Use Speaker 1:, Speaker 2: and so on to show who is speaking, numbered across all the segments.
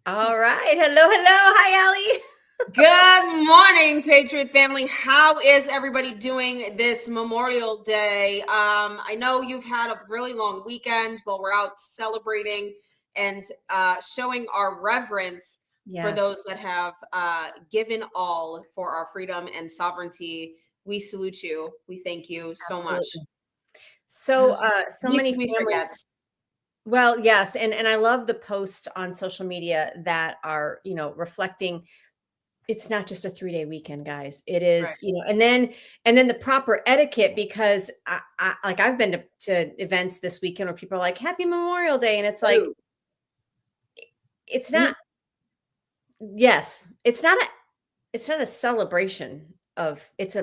Speaker 1: All right. Hello, hello. Hi, Allie.
Speaker 2: Good morning, Patriot family. How is everybody doing this Memorial Day? I know you've had a really long weekend while we're out celebrating and showing our reverence for those
Speaker 1: Yes.
Speaker 2: that have given all for our freedom and sovereignty. We salute you. We thank you so much.
Speaker 1: Absolutely. So
Speaker 2: Least
Speaker 1: many
Speaker 2: we forget.
Speaker 1: families. Well, yes, and I love the posts on social media that are, reflecting it's not just a 3-day weekend, guys. It
Speaker 2: Right.
Speaker 1: is, and then the proper etiquette because I've been to events this weekend where people are like, Happy Memorial Day. And it's like,
Speaker 2: Ooh.
Speaker 1: it's
Speaker 2: We
Speaker 1: not, yes, it's not a celebration of it's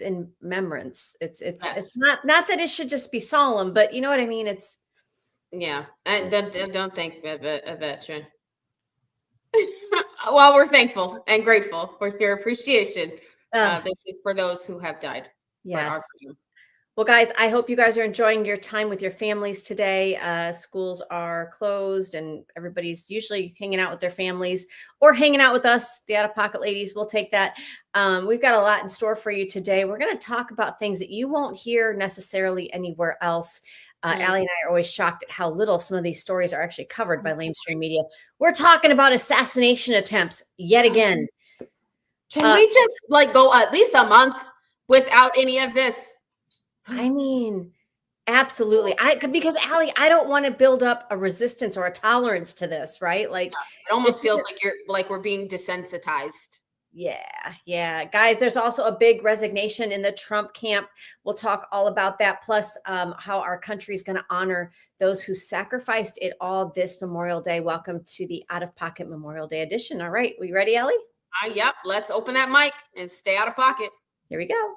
Speaker 1: in remembrance. It's
Speaker 2: yes.
Speaker 1: not that it should just be solemn, but you know what I mean? It's
Speaker 2: Yeah. And don't thank a veteran. Well, we're thankful and grateful for your appreciation.
Speaker 1: uh
Speaker 2: This is for those who have died for our
Speaker 1: yes.
Speaker 2: freedom.
Speaker 1: Well, guys, I hope you guys are enjoying your time with your families today. Schools are closed and everybody's usually hanging out with their families or hanging out with us, the out of pocket ladies. We'll take that. We've got a lot in store for you today. We're going to talk about things that you won't hear necessarily anywhere else.
Speaker 2: Mm.
Speaker 1: Allie and I are always shocked at how little some of these stories are actually covered by mainstream media. We're talking about assassination attempts yet again.
Speaker 2: Can
Speaker 1: Uh,
Speaker 2: we just like go at least a month without any of this?
Speaker 1: I mean, absolutely. Because Allie, I don't want to build up a resistance or a tolerance to this, right? Like
Speaker 2: It almost
Speaker 1: this
Speaker 2: feels
Speaker 1: isn't,
Speaker 2: like we're being desensitized.
Speaker 1: yeah, yeah. Guys, there's also a big resignation in the Trump camp. We'll talk all about that, plus how our country is going to honor those who sacrificed it all this Memorial Day. Welcome to the Out of Pocket Memorial Day edition. All right, we ready, Ellie?
Speaker 2: Yep. Let's open that mic and stay out of pocket.
Speaker 1: Here we go.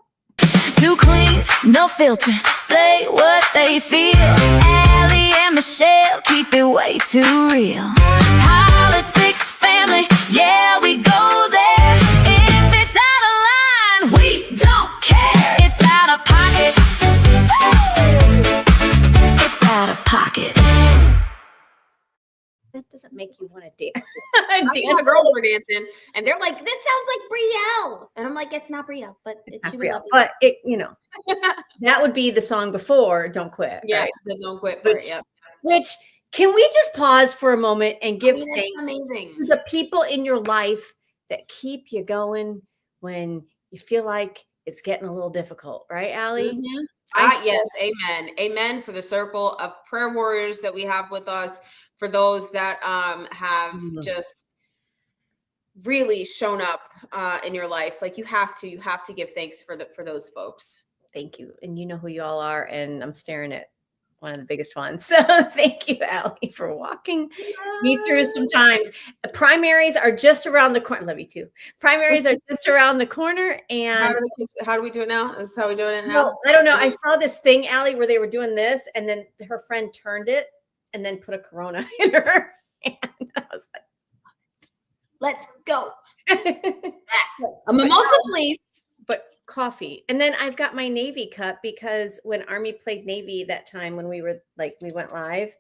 Speaker 3: Two queens, no filter, say what they feel. Allie and Michelle keep it way too real. Politics, family, yeah, we go there. If it's out of line, we don't care. It's out of pocket. It's out of pocket.
Speaker 1: That doesn't make you want to dance.
Speaker 2: I think my
Speaker 1: Dance.
Speaker 2: girls were dancing, and they're like, "This sounds like Brielle," and I'm like, "It's not Brielle, but she would
Speaker 1: Real,
Speaker 2: love
Speaker 1: but
Speaker 2: it."
Speaker 1: that would be the song before "Don't Quit,"
Speaker 2: Yeah,
Speaker 1: right?
Speaker 2: the don't quit part.
Speaker 1: Which
Speaker 2: Yep.
Speaker 1: which can we just pause for a moment and
Speaker 2: I
Speaker 1: give
Speaker 2: mean, it's
Speaker 1: thanks
Speaker 2: amazing.
Speaker 1: to the people in your life that keep you going when you feel like it's getting a little difficult, right, Allie?
Speaker 2: Mhm.
Speaker 1: I
Speaker 2: Yes,
Speaker 1: still
Speaker 2: amen. Amen for the circle of prayer warriors that we have with us, for those that have
Speaker 1: mm,
Speaker 2: just really shown up in your life. Like you have to give thanks for those folks.
Speaker 1: thank you, and you know who you all are, and I'm staring at one of the biggest ones. So thank you, Allie, for walking me through some times. The primaries are just around the corner. Love you too. Primaries are just around the corner,
Speaker 2: How
Speaker 1: and
Speaker 2: do the kids, how do we do it now? Is this how we doing it
Speaker 1: no,
Speaker 2: now?
Speaker 1: I don't know. I saw this thing, Allie, where they were doing this, and then her friend turned it and then put a Corona in her hand. I was
Speaker 2: Let's go.
Speaker 1: like,
Speaker 2: A mimosa, please.
Speaker 1: but coffee. And then I've got my Navy cup because when Army played Navy that time when we went live,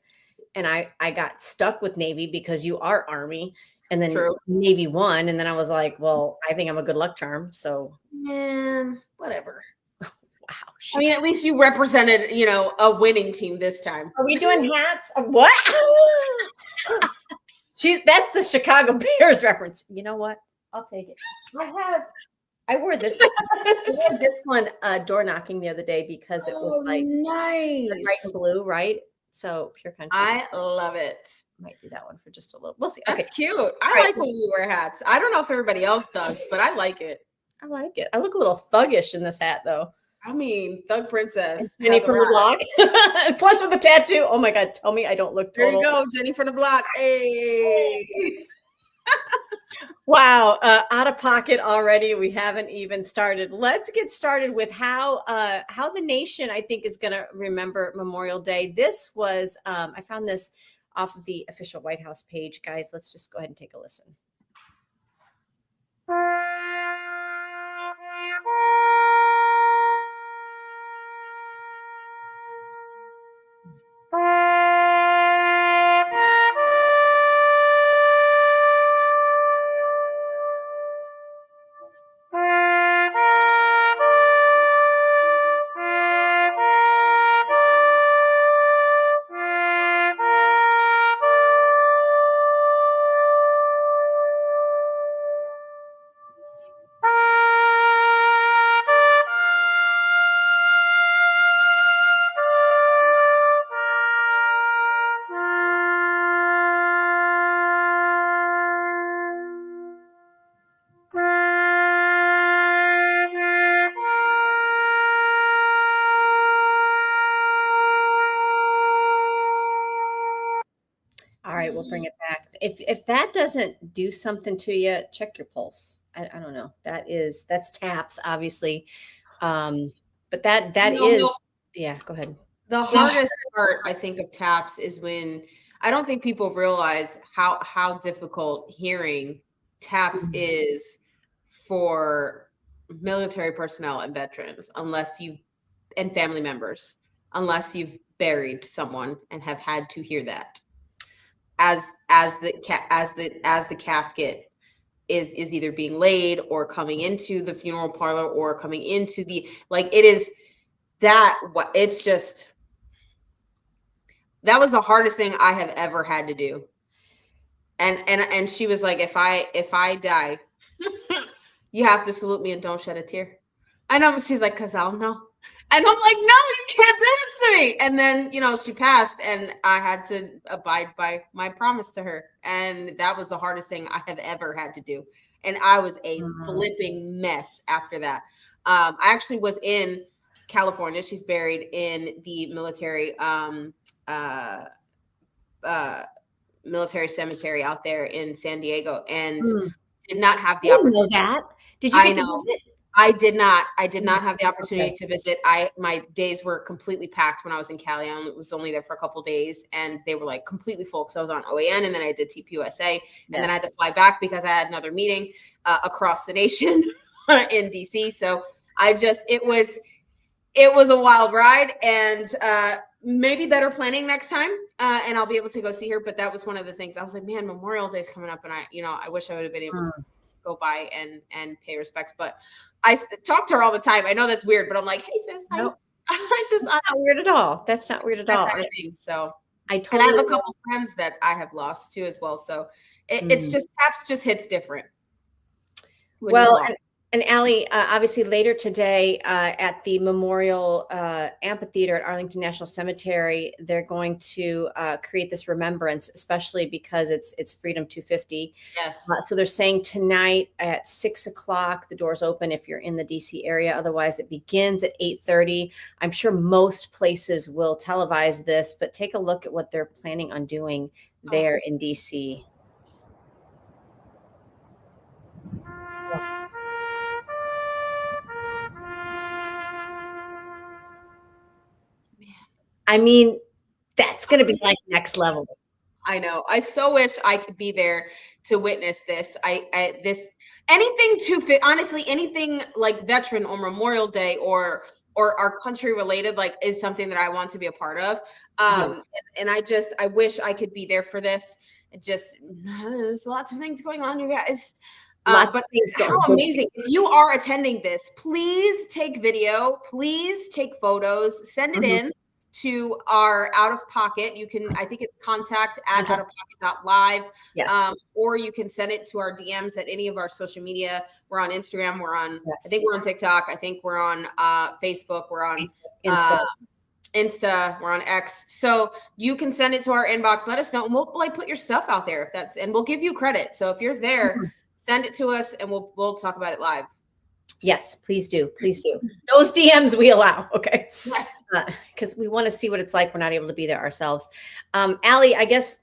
Speaker 1: and I got stuck with Navy because you are Army, and then
Speaker 2: True.
Speaker 1: Navy won, and then I was like, well, I think I'm a good luck charm. So
Speaker 2: Man, whatever.
Speaker 1: wow,
Speaker 2: I mean, at least you represented, a winning team this time.
Speaker 1: are we doing hats? What? That's the Chicago Bears reference. You know what? I'll take it. I wore this one door knocking the other day because it was
Speaker 2: Oh,
Speaker 1: like red, white, and
Speaker 2: nice.
Speaker 1: blue, right? So pure country.
Speaker 2: I love it.
Speaker 1: Might do that one for just a little. We'll see. Okay.
Speaker 2: That's cute.
Speaker 1: All
Speaker 2: I
Speaker 1: right.
Speaker 2: like when we wear hats. I don't know if everybody else does, but I like it.
Speaker 1: I like it. I look a little thuggish in this hat though.
Speaker 2: I mean, Thug Princess
Speaker 1: Jenny
Speaker 2: has
Speaker 1: from the
Speaker 2: arrived.
Speaker 1: block. Plus with the tattoo. Oh my God. Tell me I don't look
Speaker 2: There you
Speaker 1: total.
Speaker 2: go, Jenny from the block. Hey.
Speaker 1: Wow, out of pocket already. We haven't even started. Let's get started with how the nation, I think, is going to remember Memorial Day. This was I found this off of the official White House page, guys. Let's just go ahead and take a listen. if that doesn't do something to you, check your pulse. I don't know. That's TAPS, obviously. But that is, yeah, go ahead.
Speaker 2: The hardest part, I think, of TAPS is when I don't think people realize how difficult hearing TAPS is for military personnel and veterans, and family members, unless you've buried someone and have had to hear that as the casket is either being laid or coming into the funeral parlor or coming into the, like, it is that what it's just, that was the hardest thing I have ever had to do. And she was like, if I die, you have to salute me and don't shed a tear. I know. She's like, cause I'll know. And I'm like, no, you can't do this to me. And then, she passed and I had to abide by my promise to her. And that was the hardest thing I have ever had to do. And I was a flipping mess after that. I actually was in California. She's buried in the military cemetery out there in San Diego, and did not have the opportunity.
Speaker 1: That. Did you get to visit?
Speaker 2: I did not have the opportunity to visit. My days were completely packed when I was in Cali. I was only there for a couple days, and they were like completely full because I was on OAN, and then I did TPUSA, and then I had to fly back because I had another meeting across the nation in DC. So it was a wild ride, and maybe better planning next time, and I'll be able to go see her. But that was one of the things I was like, man, Memorial Day is coming up, and I wish I would have been able to go by and pay respects. But I talk to her all the time. I know that's weird, but I'm like, hey sis,
Speaker 1: I'm not weird at all. That's not weird at all.
Speaker 2: Kind of thing. So
Speaker 1: I
Speaker 2: have a couple friends that I have lost too as well. So it's just TAPS just hits different.
Speaker 1: Well, and Allie, obviously later today at the Memorial Amphitheater at Arlington National Cemetery, they're going to create this remembrance, especially because it's Freedom 250.
Speaker 2: Yes.
Speaker 1: So they're saying tonight at 6 o'clock, the doors open if you're in the DC area. Otherwise, it begins at 8:30. I'm sure most places will televise this, but take a look at what they're planning on doing there in DC. I mean, that's going to be like next level.
Speaker 2: I know. I so wish I could be there to witness this. Honestly, anything like Veteran or Memorial Day or our country related, like, is something that I want to be a part of.
Speaker 1: Yes.
Speaker 2: And I wish I could be there for this. There's lots of things going on, you guys. But how amazing. If you are attending this, please take video, please take photos, send it in to our Out of Pocket. You can, I think it's contact@outofpocket.live.
Speaker 1: Yes.
Speaker 2: Or you can send it to our DMs at any of our social media. We're on Instagram. We're on, I think we're on TikTok. I think we're on Facebook. We're on Insta. We're on X. So you can send it to our inbox. Let us know. And we'll put your stuff out there and we'll give you credit. So if you're there, send it to us and we'll talk about it live.
Speaker 1: Yes, please do. Please do. Those DMs we allow. Okay.
Speaker 2: Yes.
Speaker 1: Because we want to see what it's like. We're not able to be there ourselves. Allie, I guess,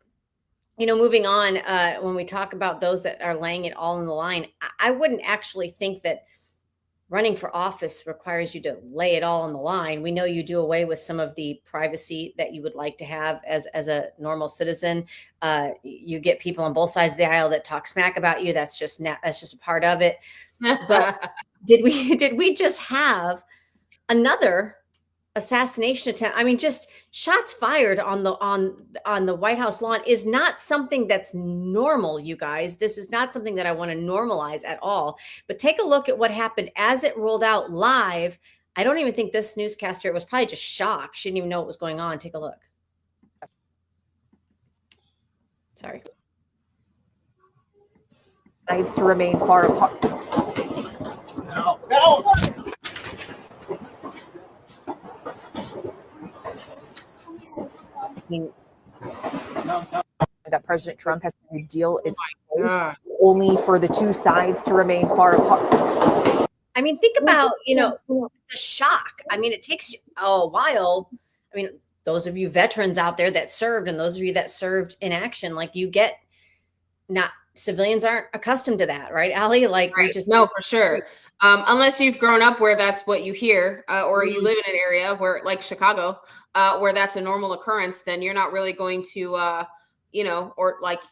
Speaker 1: moving on, when we talk about those that are laying it all on the line, I wouldn't actually think that running for office requires you to lay it all on the line. We know you do away with some of the privacy that you would like to have as a normal citizen. You get people on both sides of the aisle that talk smack about you. That's just a part of it. But did we just have another assassination attempt? I mean, just shots fired on the White House lawn is not something that's normal, you guys. This is not something that I want to normalize at all. But take a look at what happened as it rolled out live. I don't even think this newscaster was probably just shocked. She didn't even know what was going on. Take a look. Sorry.
Speaker 4: Needs to remain far apart. No. That President Trump has a deal is only for the two sides to remain far apart.
Speaker 1: I mean, think about, the shock. I mean, it takes a while. I mean, those of you veterans out there that served and those of you that served in action, like, you get not civilians aren't accustomed to that, right, Allie? Like we
Speaker 2: Right.
Speaker 1: just
Speaker 2: No, for sure. Unless you've grown up where that's what you hear, or you
Speaker 1: Mm.
Speaker 2: live in an area where, like Chicago, where that's a normal occurrence, then you're not really going to, or like,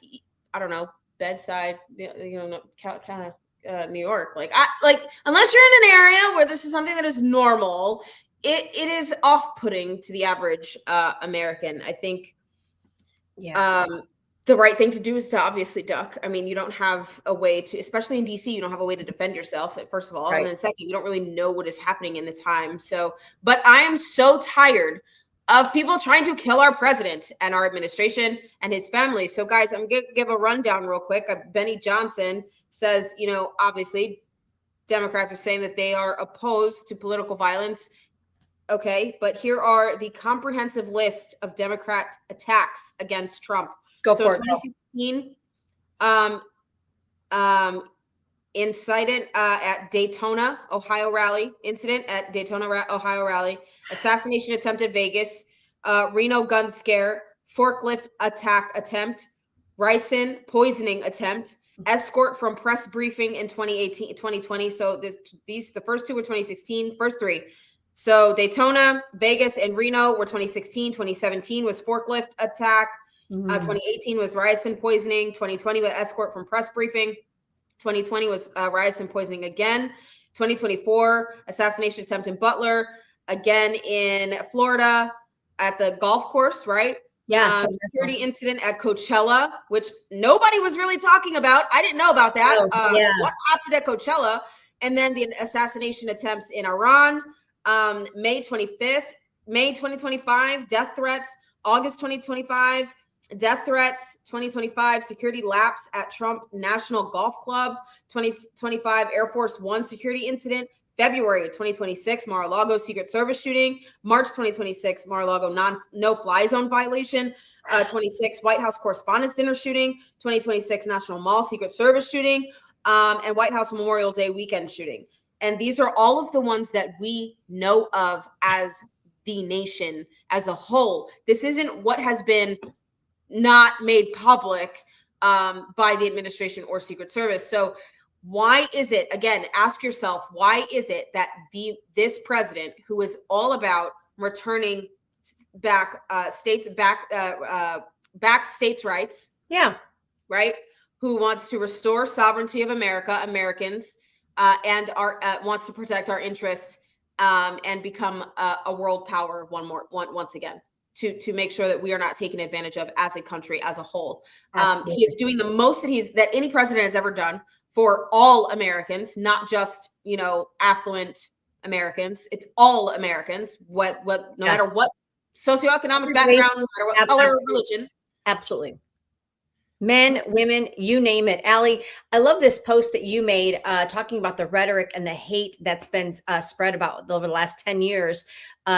Speaker 2: I don't know, bedside, kind of New York. Unless you're in an area where this is something that is normal, it is off-putting to the average American. I think
Speaker 1: yeah.
Speaker 2: the right thing to do is to obviously duck. I mean, you don't have a way to, especially in DC, you don't have a way to defend yourself, first of all.
Speaker 1: Right.
Speaker 2: And then second, you don't really know what is happening in the time. So, but I am so tired of people trying to kill our president and our administration and his family. So, guys, I'm going to give a rundown real quick. Benny Johnson says, obviously, Democrats are saying that they are opposed to political violence. Okay, but here are the comprehensive list of Democrat attacks against Trump.
Speaker 1: Go
Speaker 2: So
Speaker 1: for
Speaker 2: in
Speaker 1: it.
Speaker 2: 2016, incident at Daytona, Ohio rally, Ohio rally, assassination attempt at Vegas, Reno gun scare, forklift attack attempt, ricin poisoning attempt, escort from press briefing in 2020. So the first two were 2016, first three. So Daytona, Vegas, and Reno were 2016. 2017 was forklift attack. 2018 was ricin poisoning. 2020 was escort from press briefing. 2020 was ricin poisoning again. 2024 assassination attempt in Butler, again in Florida at the golf course, right?
Speaker 1: Yeah.
Speaker 2: Security incident at Coachella, which nobody was really talking about. I didn't know about that. What happened at Coachella? And then the assassination attempts in Iran, May 25th, May 2025, death threats, August 2025, death threats, 2025, security lapse at Trump National Golf Club, 2025, Air Force One security incident, February 2026, Mar-a-Lago Secret Service shooting, March 2026, Mar-a-Lago no-fly zone violation, 26, White House Correspondents' Dinner shooting, 2026, National Mall Secret Service shooting, and White House Memorial Day weekend shooting. And these are all of the ones that we know of as the nation as a whole. This isn't what has been not made public by the administration or Secret Service. So why is it, again, ask yourself, why is it that this president, who is all about returning back states' rights, right, who wants to restore sovereignty of Americans, and wants to protect our interests, and become a world power once again, to make sure that we are not taken advantage of as a country as a whole. He is doing the most that any president has ever done for all Americans, not just affluent Americans. It's all Americans, no matter what socioeconomic background, no matter what color or religion.
Speaker 1: Absolutely. Men, women, you name it. Allie, I love this post that you made talking about the rhetoric and the hate that's been spread about over the last 10 years.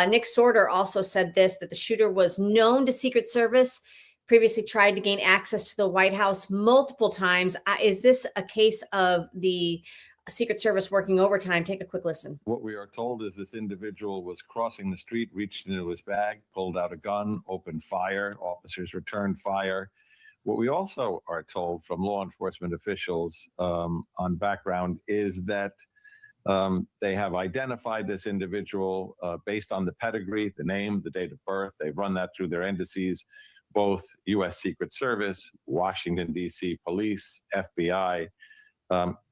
Speaker 1: Nick Sorter also said that the shooter was known to Secret Service, previously tried to gain access to the White House multiple times. Is this a case of the Secret Service working overtime? Take a quick listen.
Speaker 5: What we are told is this individual was crossing the street, reached into his bag, pulled out a gun, opened fire. Officers returned fire. What we also are told from law enforcement officials on background is that they have identified this individual based on the pedigree, the name, the date of birth. They've run that through their indices, both U.S. Secret Service, Washington, D.C. Police, FBI.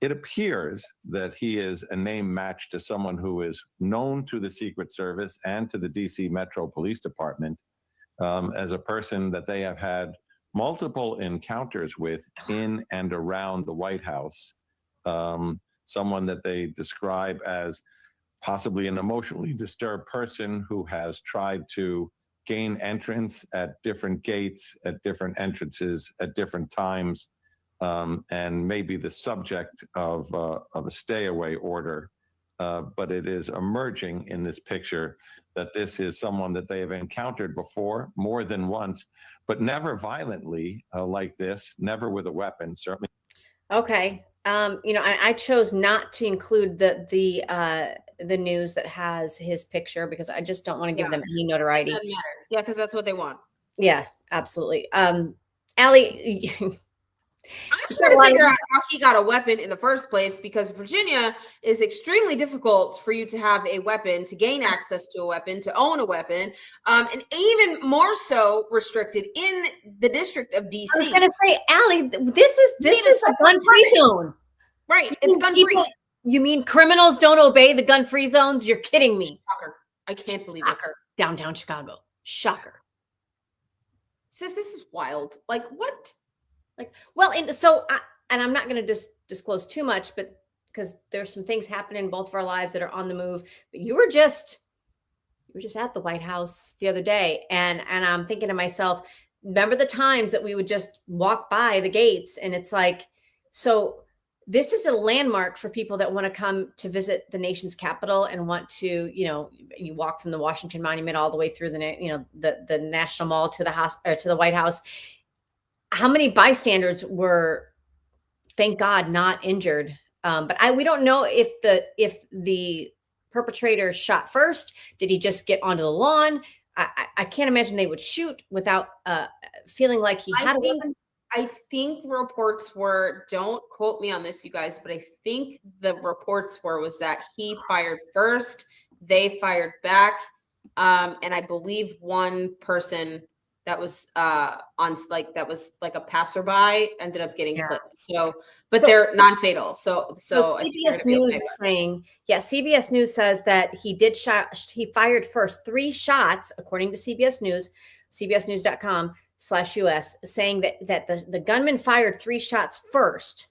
Speaker 5: It appears that he is a name match to someone who is known to the Secret Service and to the D.C. Metro Police Department as a person that they have had multiple encounters with in and around the White House. Someone that they describe as possibly an emotionally disturbed person who has tried to gain entrance at different gates, at different entrances, at different times, and may be the subject of a stay-away order. But it is emerging in this picture that this is someone that they have encountered before, more than once, but never violently like this, never with a weapon, certainly.
Speaker 1: Okay. I chose not to include the news that has his picture because I just don't want to give them any notoriety.
Speaker 2: Doesn't matter. Yeah, because that's what they want.
Speaker 1: Yeah, absolutely. Allie,
Speaker 2: I'm trying to figure out how he got a weapon in the first place, because Virginia is extremely difficult for you to have a weapon, to gain access to a weapon, to own a weapon, and even more so restricted in the District of DC.
Speaker 1: I was going to say, Allie, this is a gun-free zone.
Speaker 2: Right, it's gun-free.
Speaker 1: You mean criminals don't obey the gun-free zones? You're kidding me.
Speaker 2: Shocker. I can't believe it.
Speaker 1: Downtown Chicago. Shocker.
Speaker 2: Sis, this is wild. Like, what?
Speaker 1: Like, well, and so, and I'm not going to disclose too much, but because there's some things happening in both of our lives that are on the move. But you were just at the White House the other day, and I'm thinking to myself, remember the times that we would just walk by the gates, and it's like, so this is a landmark for people that want to come to visit the nation's capital and want to, you walk from the Washington Monument all the way through the National Mall to the house or to the White House. How many bystanders were, thank God, not injured? But we don't know if the perpetrator shot first. Did he just get onto the lawn? I can't imagine they would shoot without feeling like he had a weapon.
Speaker 2: I think reports were, don't quote me on this, you guys, but I think the reports was that he fired first, they fired back, and I believe one person that was that was like a passerby ended up getting clipped. So they're non-fatal. So
Speaker 1: CBS News is saying, CBS News says that he fired first 3 shots, according to CBS News, cbsnews.com/US, saying that the gunman fired 3 shots first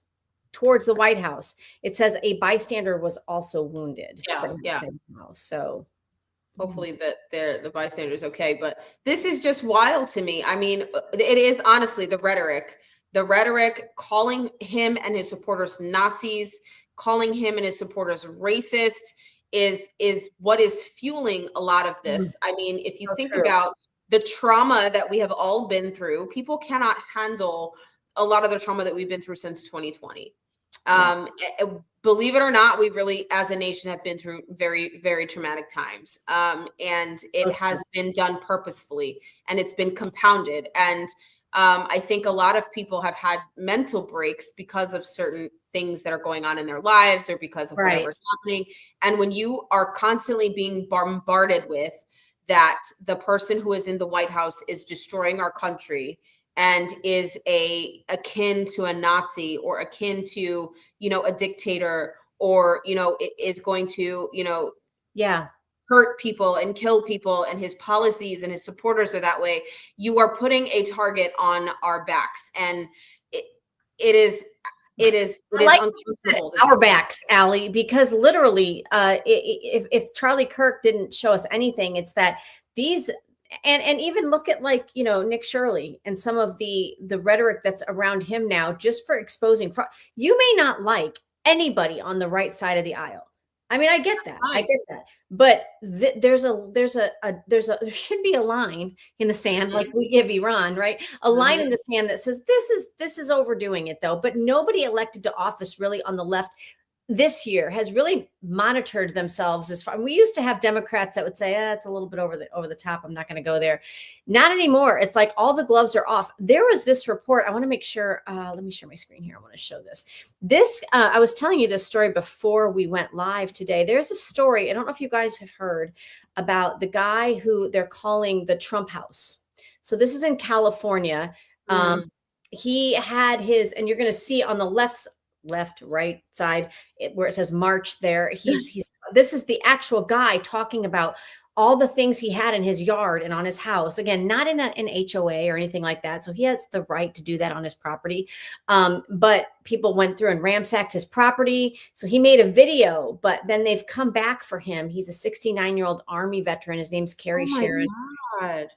Speaker 1: towards the White House. It says a bystander was also wounded.
Speaker 2: Yeah.
Speaker 1: So
Speaker 2: hopefully that the bystander's okay. But this is just wild to me. I mean, it is honestly the rhetoric calling him and his supporters Nazis, calling him and his supporters racist is what is fueling a lot of this. I mean, if you think about the trauma that we have all been through, people cannot handle a lot of the trauma that we've been through since 2020. Believe it or not, we really, as a nation, have been through very, very traumatic times. And it has been done purposefully, and it's been compounded. And I think a lot of people have had mental breaks because of certain things that are going on in their lives or because of whatever's happening. And when you are constantly being bombarded with that the person who is in the White House is destroying our country and is akin to a Nazi or akin to, a dictator, or, is going to, hurt people and kill people, and his policies and his supporters are that way, you are putting a target on our backs. And it is uncomfortable.
Speaker 1: Our backs, Allie, because literally, if Charlie Kirk didn't show us anything, it's that these, and even look at Nick Shirley and some of the rhetoric that's around him now, just for exposing fraud. You may not like anybody on the right side of the aisle. I mean, I get that. But there should be a line in the sand, like we give Iran, right? A line in the sand that says this is overdoing it, though. But nobody elected to office really on the left this year has really monitored themselves as far. We used to have Democrats that would say, it's a little bit over the top. I'm not going to go there. Not anymore. It's like all the gloves are off. There was this report. I want to make sure. Let me share my screen here. I want to show this. I was telling you this story before we went live today. There's a story. I don't know if you guys have heard about the guy who they're calling the Trump House. So this is in California. He had his, and you're going to see on the right side where it says March there. This is the actual guy talking about all the things he had in his yard and on his house. Again, not in an HOA or anything like that. So he has the right to do that on his property. But people went through and ransacked his property. So he made a video, but then they've come back for him. He's a 69-year-old Army veteran. His name's Kerry Sharon.
Speaker 2: God.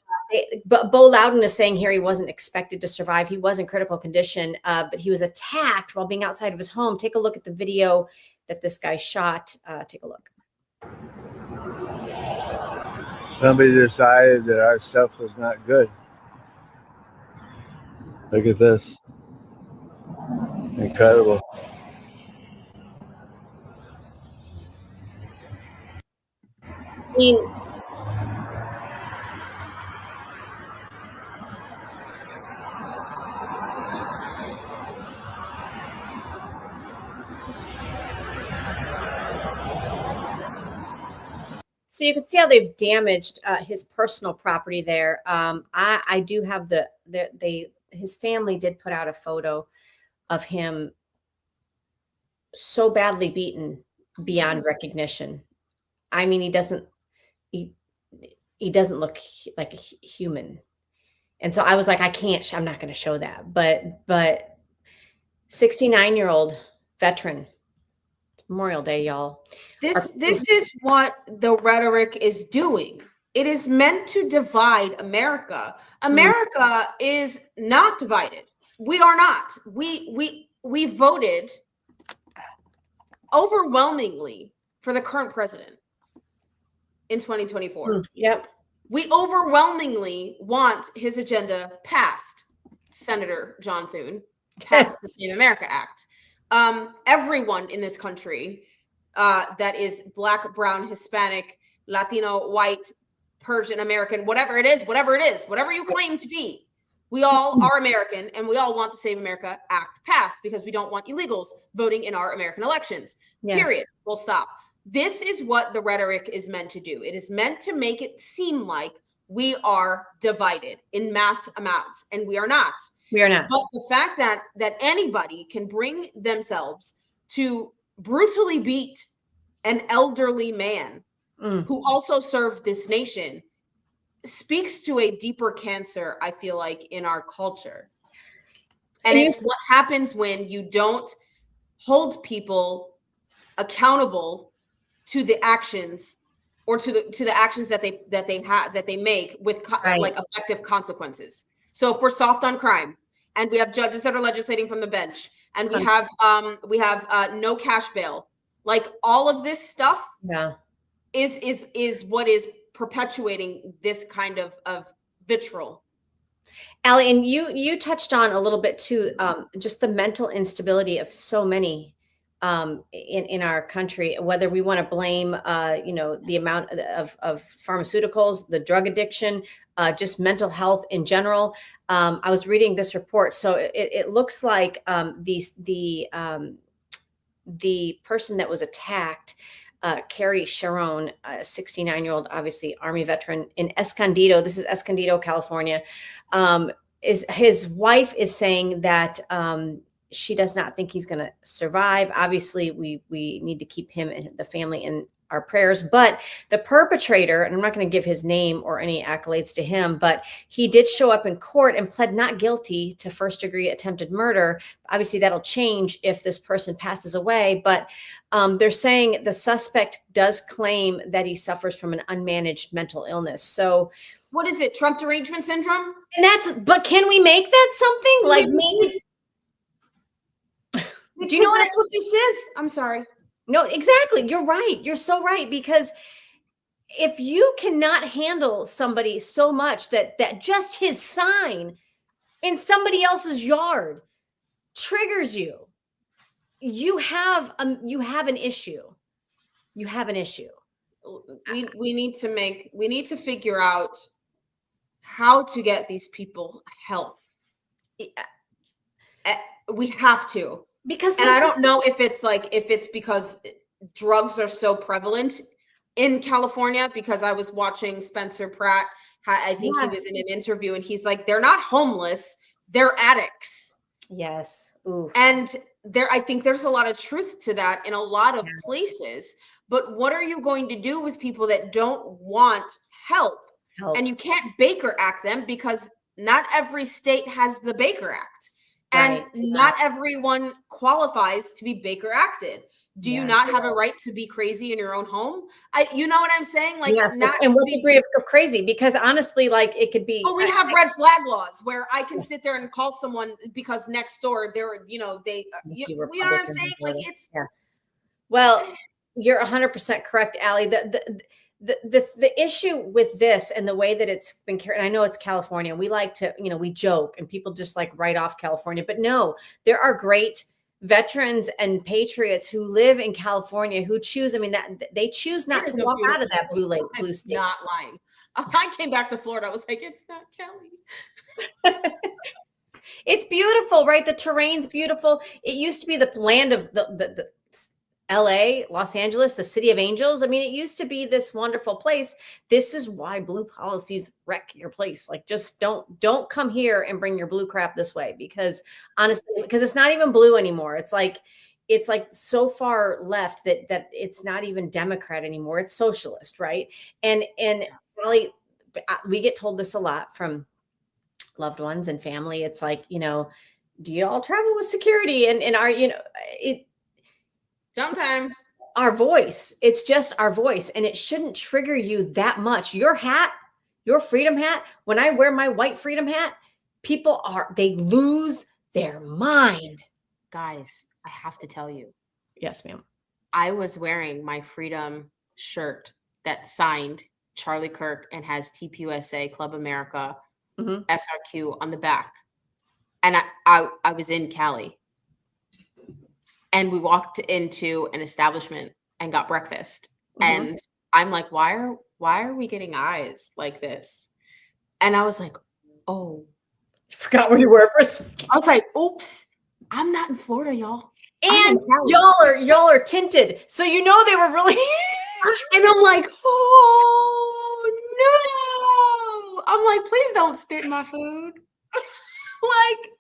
Speaker 1: But Bo Loudon is saying here he wasn't expected to survive. He was in critical condition, but he was attacked while being outside of his home. Take a look at the video that this guy shot. Take a look.
Speaker 6: Somebody decided that our stuff was not good. Look at this. Incredible.
Speaker 1: I mean, So you can see how they've damaged his personal property there. I do have his family did put out a photo of him so badly beaten beyond recognition. I mean, he, he doesn't look like a human. And so I was like, I'm not going to show that. But 69-year-old veteran, it's Memorial Day, y'all.
Speaker 2: This is what the rhetoric is doing. It is meant to divide America. America is not divided. We are not. We voted overwhelmingly for the current president in 2024.
Speaker 1: Yep.
Speaker 2: We overwhelmingly want his agenda passed. Senator John Thune passed the Save America Act. Everyone in this country that is Black, brown, Hispanic, Latino, white, Persian, American, whatever it is, whatever you claim to be, we all are American, and we all want the Save America Act passed because we don't want illegals voting in our American elections. Yes. Period. We'll stop. This is what the rhetoric is meant to do. It is meant to make it seem like we are divided in mass amounts, and we are not.
Speaker 1: We are not.
Speaker 2: But the fact that anybody can bring themselves to brutally beat an elderly man who also served this nation speaks to a deeper cancer, I feel like, in our culture. And it's what happens when you don't hold people accountable to the actions or to the actions that they make with like effective consequences. So if we're soft on crime, and we have judges that are legislating from the bench, and we have no cash bail, like all of this stuff is what is perpetuating this kind of vitriol.
Speaker 1: Allie, and you touched on a little bit too, just the mental instability of so many in our country, whether we want to blame, the amount of pharmaceuticals, the drug addiction, just mental health in general. I was reading this report. So it looks like the person that was attacked, Carrie Sharon, a 69-year-old, obviously Army veteran in Escondido. This is Escondido, California. Is his wife is saying that she does not think he's going to survive. Obviously, we need to keep him and the family in our prayers. But the perpetrator, and I'm not going to give his name or any accolades to him, but he did show up in court and pled not guilty to first-degree attempted murder. Obviously, that'll change if this person passes away. But they're saying the suspect does claim that he suffers from an unmanaged mental illness. So
Speaker 2: what is it? Trump derangement syndrome?
Speaker 1: And but can we make that something like maybe?
Speaker 2: Do you know that's what this is? I'm sorry.
Speaker 1: No, exactly. You're right. You're so right. Because if you cannot handle somebody so much that just his sign in somebody else's yard triggers you, you have an issue. You have an issue.
Speaker 2: We need to figure out how to get these people help. We have to.
Speaker 1: Because
Speaker 2: I don't know if it's because drugs are so prevalent in California, because I was watching Spencer Pratt. I think he was in an interview, and he's like, they're not homeless, they're addicts.
Speaker 1: Yes. Ooh.
Speaker 2: And I think there's a lot of truth to that in a lot of places. But what are you going to do with people that don't want help? And you can't Baker Act them, because not every state has the Baker Act. And not everyone qualifies to be Baker acted. Do you not have a right to be crazy in your own home? You know what I'm saying? Like,
Speaker 1: yes. And what degree of crazy? Because honestly, like, it could be.
Speaker 2: Well, we have red flag laws where I can sit there and call someone because next door they're, you know what I'm saying? Like, it's.
Speaker 1: Yeah. Well, you're 100% correct, Allie. The issue with this and the way that it's been carried, and I know it's California, we like to, we joke and people just like write off California, but no, there are great veterans and patriots who live in California who choose, that they choose not to walk out of that blue state.
Speaker 2: Not lying. I came back to Florida. I was like, it's not Cali.
Speaker 1: It's beautiful, right? The terrain's beautiful. It used to be the land of LA, Los Angeles, the city of angels. I mean, it used to be this wonderful place. This is why blue policies wreck your place. Like, just don't come here and bring your blue crap this way, because honestly, because it's not even blue anymore. It's like so far left that it's not even Democrat anymore. It's socialist, right? And really, we get told this a lot from loved ones and family. It's like, do you all travel with security? And are, it,
Speaker 2: Sometimes.
Speaker 1: our voice, it's just our voice, and it shouldn't trigger you that much. Your hat, your freedom hat, when I wear my white freedom hat, they lose their mind.
Speaker 2: Guys, I have to tell you.
Speaker 1: Yes, ma'am.
Speaker 2: I was wearing my freedom shirt that signed Charlie Kirk and has TPUSA, Club America, SRQ on the back. And I was in Cali. And we walked into an establishment and got breakfast. And I'm like, why are we getting eyes like this? And I was like, oh.
Speaker 1: You forgot where you were for a second.
Speaker 2: I was like, oops, I'm not in Florida, y'all.
Speaker 1: And y'all are tinted. So they were really
Speaker 2: and I'm like, oh no. I'm like, please don't spit in my food. Like,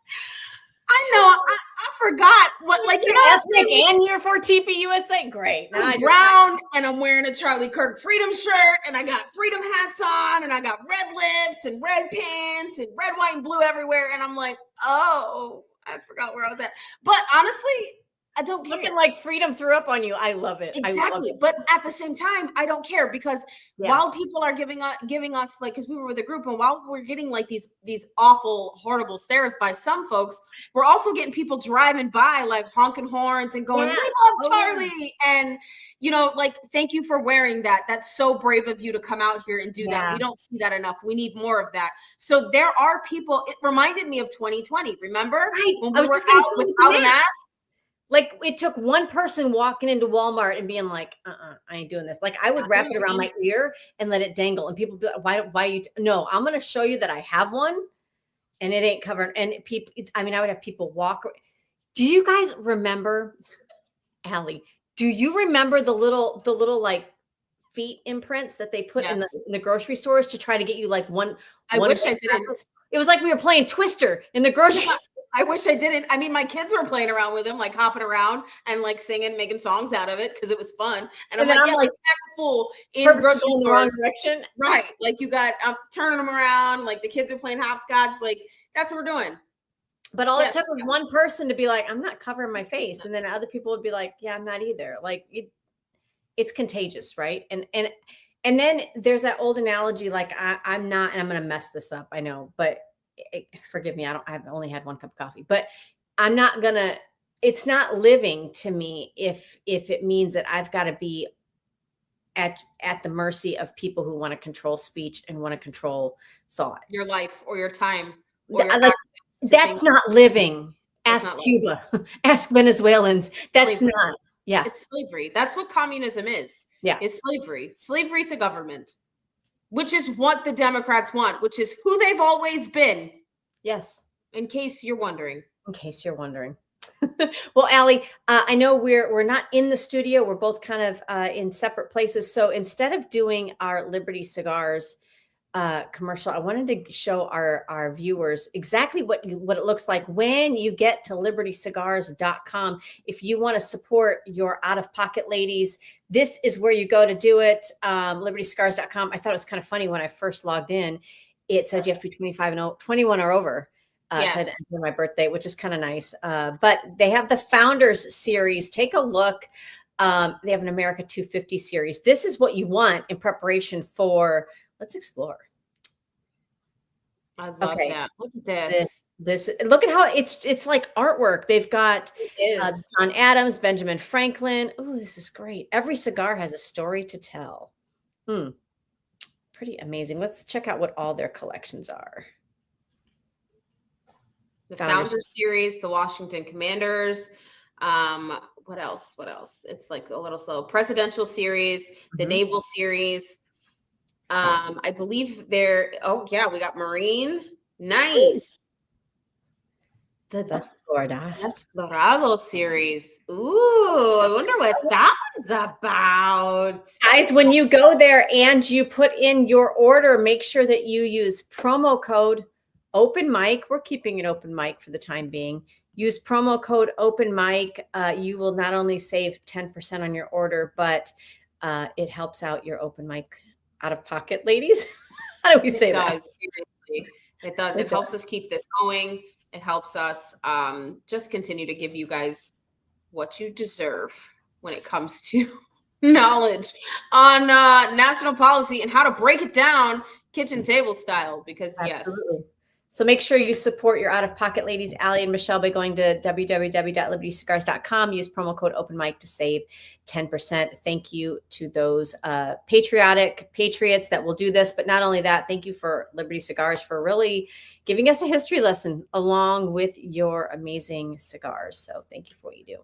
Speaker 2: I know, I forgot what, like,
Speaker 1: ethnic and you're for TPUSA. Great.
Speaker 2: I'm brown and I'm wearing a Charlie Kirk freedom shirt and I got freedom hats on and I got red lips and red pants and red, white, and blue everywhere. And I'm like, oh, I forgot where I was at. But honestly, I don't care.
Speaker 1: Looking like freedom threw up on you. I love it.
Speaker 2: Exactly. But at the same time, I don't care, because while people are giving us like, because we were with a group, and while we're getting like these awful, horrible stares by some folks, we're also getting people driving by like honking horns and going, we love Charlie. And, like, thank you for wearing that. That's so brave of you to come out here and do that. We don't see that enough. We need more of that. So there are people, it reminded me of 2020. Remember?
Speaker 1: Right.
Speaker 2: When we were out without a mask?
Speaker 1: Like, it took one person walking into Walmart and being like, I ain't doing this. Like, I would wrap it around my ear and let it dangle. And people be like, why you? No, I'm going to show you that I have one and it ain't covered. And people, I would have people walk. Do you guys remember, Allie, do you remember the little like feet imprints that they put in the grocery stores to try to get you like one?
Speaker 2: I wish I didn't.
Speaker 1: It was like we were playing Twister in the grocery store.
Speaker 2: I wish I didn't. My kids were playing around with them, like hopping around and like singing, making songs out of it because it was fun. And I'm like, let's act a fool in grocery stores.
Speaker 1: In the wrong direction.
Speaker 2: Right. Like, you got turning them around, like the kids are playing hopscotch. Like, that's what we're doing.
Speaker 1: But all it took was one person to be like, I'm not covering my face. And then other people would be like, yeah, I'm not either. Like, it's contagious, right? And then there's that old analogy, like, I'm not, and I'm going to mess this up, I know, but forgive me. I've only had one cup of coffee, but I'm not going to, it's not living to me if it means that I've got to be at the mercy of people who want to control speech and want to control thought.
Speaker 2: Your life or your time. Or
Speaker 1: your that's not living. Ask Cuba. Ask Venezuelans. That's
Speaker 2: slavery.
Speaker 1: Not. Yeah.
Speaker 2: It's slavery. That's what communism is.
Speaker 1: Yeah.
Speaker 2: It's slavery. Slavery to government, which is what the Democrats want, which is who they've always been.
Speaker 1: Yes.
Speaker 2: In case you're wondering.
Speaker 1: Well, Allie, I know we're not in the studio. We're both kind of in separate places. So instead of doing our Liberty Cigars commercial, I wanted to show our viewers exactly what it looks like when you get to libertycigars.com. If you want to support your out-of-pocket ladies, this is where you go to do it. libertycigars.com. I thought it was kind of funny when I first logged in. It said you have to be 21 or over. So I had to enter my birthday, which is kind of nice. But they have the Founders series. Take a look. They have an America 250 series. This is what you want in preparation for. Let's explore.
Speaker 2: I love that. Look at this.
Speaker 1: This. Look at how it's like artwork. They've got John Adams, Benjamin Franklin. Oh, this is great. Every cigar has a story to tell. Pretty amazing. Let's check out what all their collections are.
Speaker 2: The Founders series, the Washington Commanders. What else? It's like a little slow. Presidential series, the Naval series. I believe we got Marine. Nice. The
Speaker 1: Florida.
Speaker 2: Desperado series. Ooh, I wonder what that one's about.
Speaker 1: Guys, when you go there and you put in your order, make sure that you use promo code open mic. We're keeping it open mic for the time being. Use promo code open mic. You will not only save 10% on your order, but it helps out your open mic out of pocket ladies. How do we say that?
Speaker 2: It does, seriously. It does. It helps us keep this going. It helps us just continue to give you guys what you deserve when it comes to knowledge on national policy and how to break it down kitchen table style. Because
Speaker 1: Absolutely. So make sure you support your out-of-pocket ladies, Allie and Michelle, by going to www.libertycigars.com. Use promo code OpenMic to save 10%. Thank you to those patriotic patriots that will do this. But not only that, thank you for Liberty Cigars for really giving us a history lesson along with your amazing cigars. So thank you for what you do.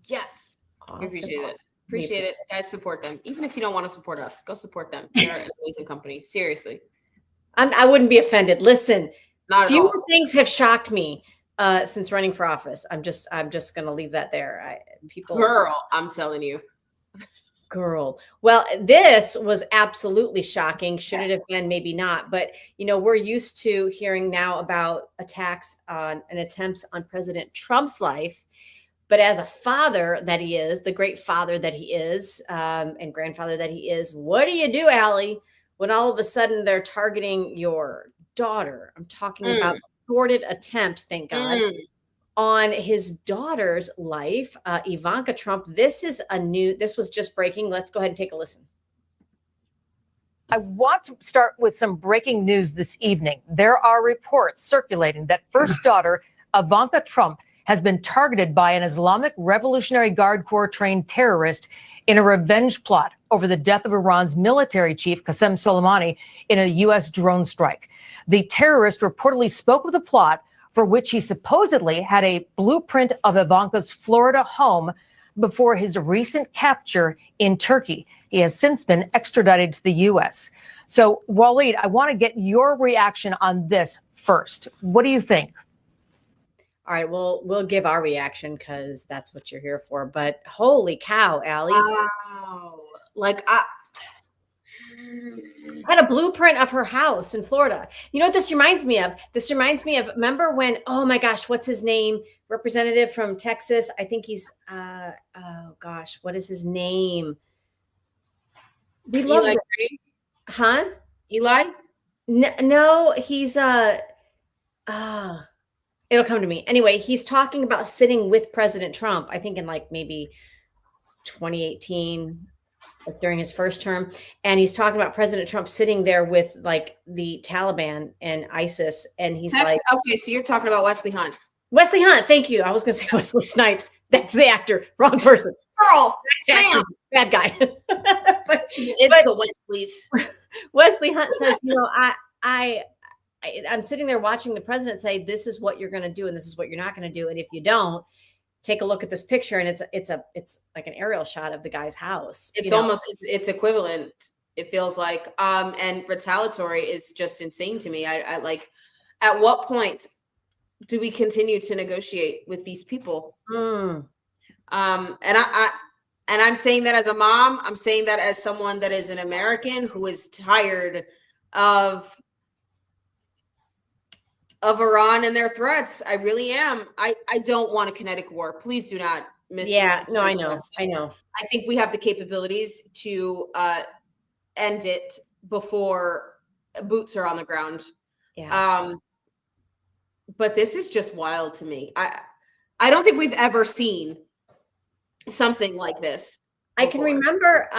Speaker 2: yes,
Speaker 1: Awesome.
Speaker 2: appreciate it. Appreciate it. Guys, support them. Even if you don't want to support us, go support them. They're an amazing company. Seriously.
Speaker 1: I wouldn't be offended. Listen,
Speaker 2: Not at
Speaker 1: fewer
Speaker 2: all.
Speaker 1: things have shocked me since running for office. I'm just going to leave that there.
Speaker 2: Girl, I'm telling you.
Speaker 1: Girl. Well, this was absolutely shocking. Should it have been? Maybe not. But, we're used to hearing now about attacks on and attempts on President Trump's life. But as a father that he is, the great father that he is, and grandfather that he is, what do you do, Allie, when all of a sudden they're targeting your daughter? I'm talking about a thwarted attempt, thank God, on his daughter's life, Ivanka Trump. This was just breaking. Let's go ahead and take a listen.
Speaker 7: I want to start with some breaking news this evening. There are reports circulating that first daughter, Ivanka Trump, has been targeted by an Islamic Revolutionary Guard Corps trained terrorist in a revenge plot over the death of Iran's military chief, Qasem Soleimani, in a U.S. drone strike. The terrorist reportedly spoke of the plot, for which he supposedly had a blueprint of Ivanka's Florida home before his recent capture in Turkey. He has since been extradited to the U.S. So, Waleed, I want to get your reaction on this first. What do you think?
Speaker 1: All right, we'll give our reaction because that's what you're here for. But holy cow, Allie.
Speaker 2: Wow. Like, I
Speaker 1: had a blueprint of her house in Florida. You know what this reminds me of? This reminds me of, remember when, oh my gosh, what's his name? Representative from Texas. I think he's, oh gosh, what is his name? We love
Speaker 2: Eli
Speaker 1: this. Huh?
Speaker 2: Eli?
Speaker 1: No, he's, it'll come to me. Anyway, he's talking about sitting with President Trump, I think in like maybe 2018, during his first term. And he's talking about President Trump sitting there with like the Taliban and ISIS. And he's like,
Speaker 2: okay, so you're talking about Wesley Hunt.
Speaker 1: Wesley Hunt. Thank you. I was going to say Wesley Snipes. That's the actor. Wrong person.
Speaker 2: Girl,
Speaker 1: bad guy. but
Speaker 2: the Wesleys.
Speaker 1: Wesley Hunt says, I'm sitting there watching the president say, this is what you're going to do. And this is what you're not going to do. And if you don't, take a look at this picture. And it's like an aerial shot of the guy's house.
Speaker 2: It's almost, it's equivalent. It feels like, and retaliatory is just insane to me. I like, at what point do we continue to negotiate with these people? And I'm saying that as a mom, I'm saying that as someone that is an American who is tired of Iran and their threats. I really am. I don't want a kinetic war. Please do not miss.
Speaker 1: Yeah, no, I know.
Speaker 2: I think we have the capabilities to end it before boots are on the ground.
Speaker 1: Yeah.
Speaker 2: But this is just wild to me. I don't think we've ever seen something like this before.
Speaker 1: I can remember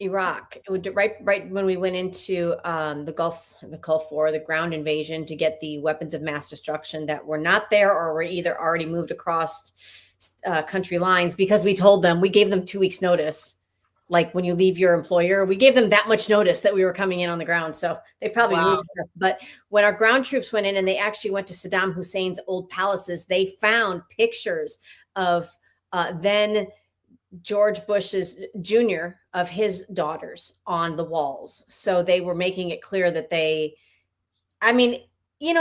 Speaker 1: Iraq. It would right when we went into the Gulf War, the ground invasion, to get the weapons of mass destruction that were not there or were either already moved across country lines, because we gave them 2 weeks notice. Like when you leave your employer, we gave them that much notice that we were coming in on the ground. So they probably moved stuff. But when our ground troops went in and they actually went to Saddam Hussein's old palaces, they found pictures of then George Bush's Jr. of his daughters on the walls. So they were making it clear that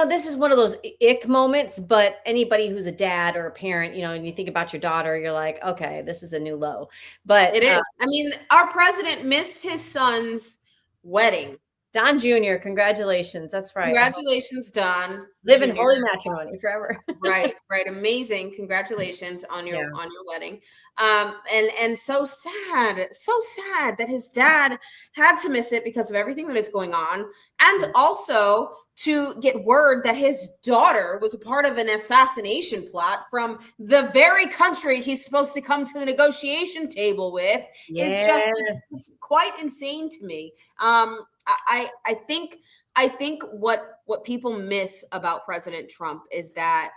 Speaker 1: this is one of those ick moments, but anybody who's a dad or a parent, and you think about your daughter, you're like, okay, this is a new low. But
Speaker 2: It is. I mean, our president missed his son's wedding.
Speaker 1: Don Jr., congratulations. That's right.
Speaker 2: Congratulations, Don.
Speaker 1: Live in
Speaker 2: Jr.
Speaker 1: holy matrimony forever.
Speaker 2: Right. Amazing. Congratulations on your wedding. And so sad that his dad had to miss it because of everything that is going on. And also to get word that his daughter was a part of an assassination plot from the very country he's supposed to come to the negotiation table with is just it's quite insane to me. I think what people miss about President Trump is that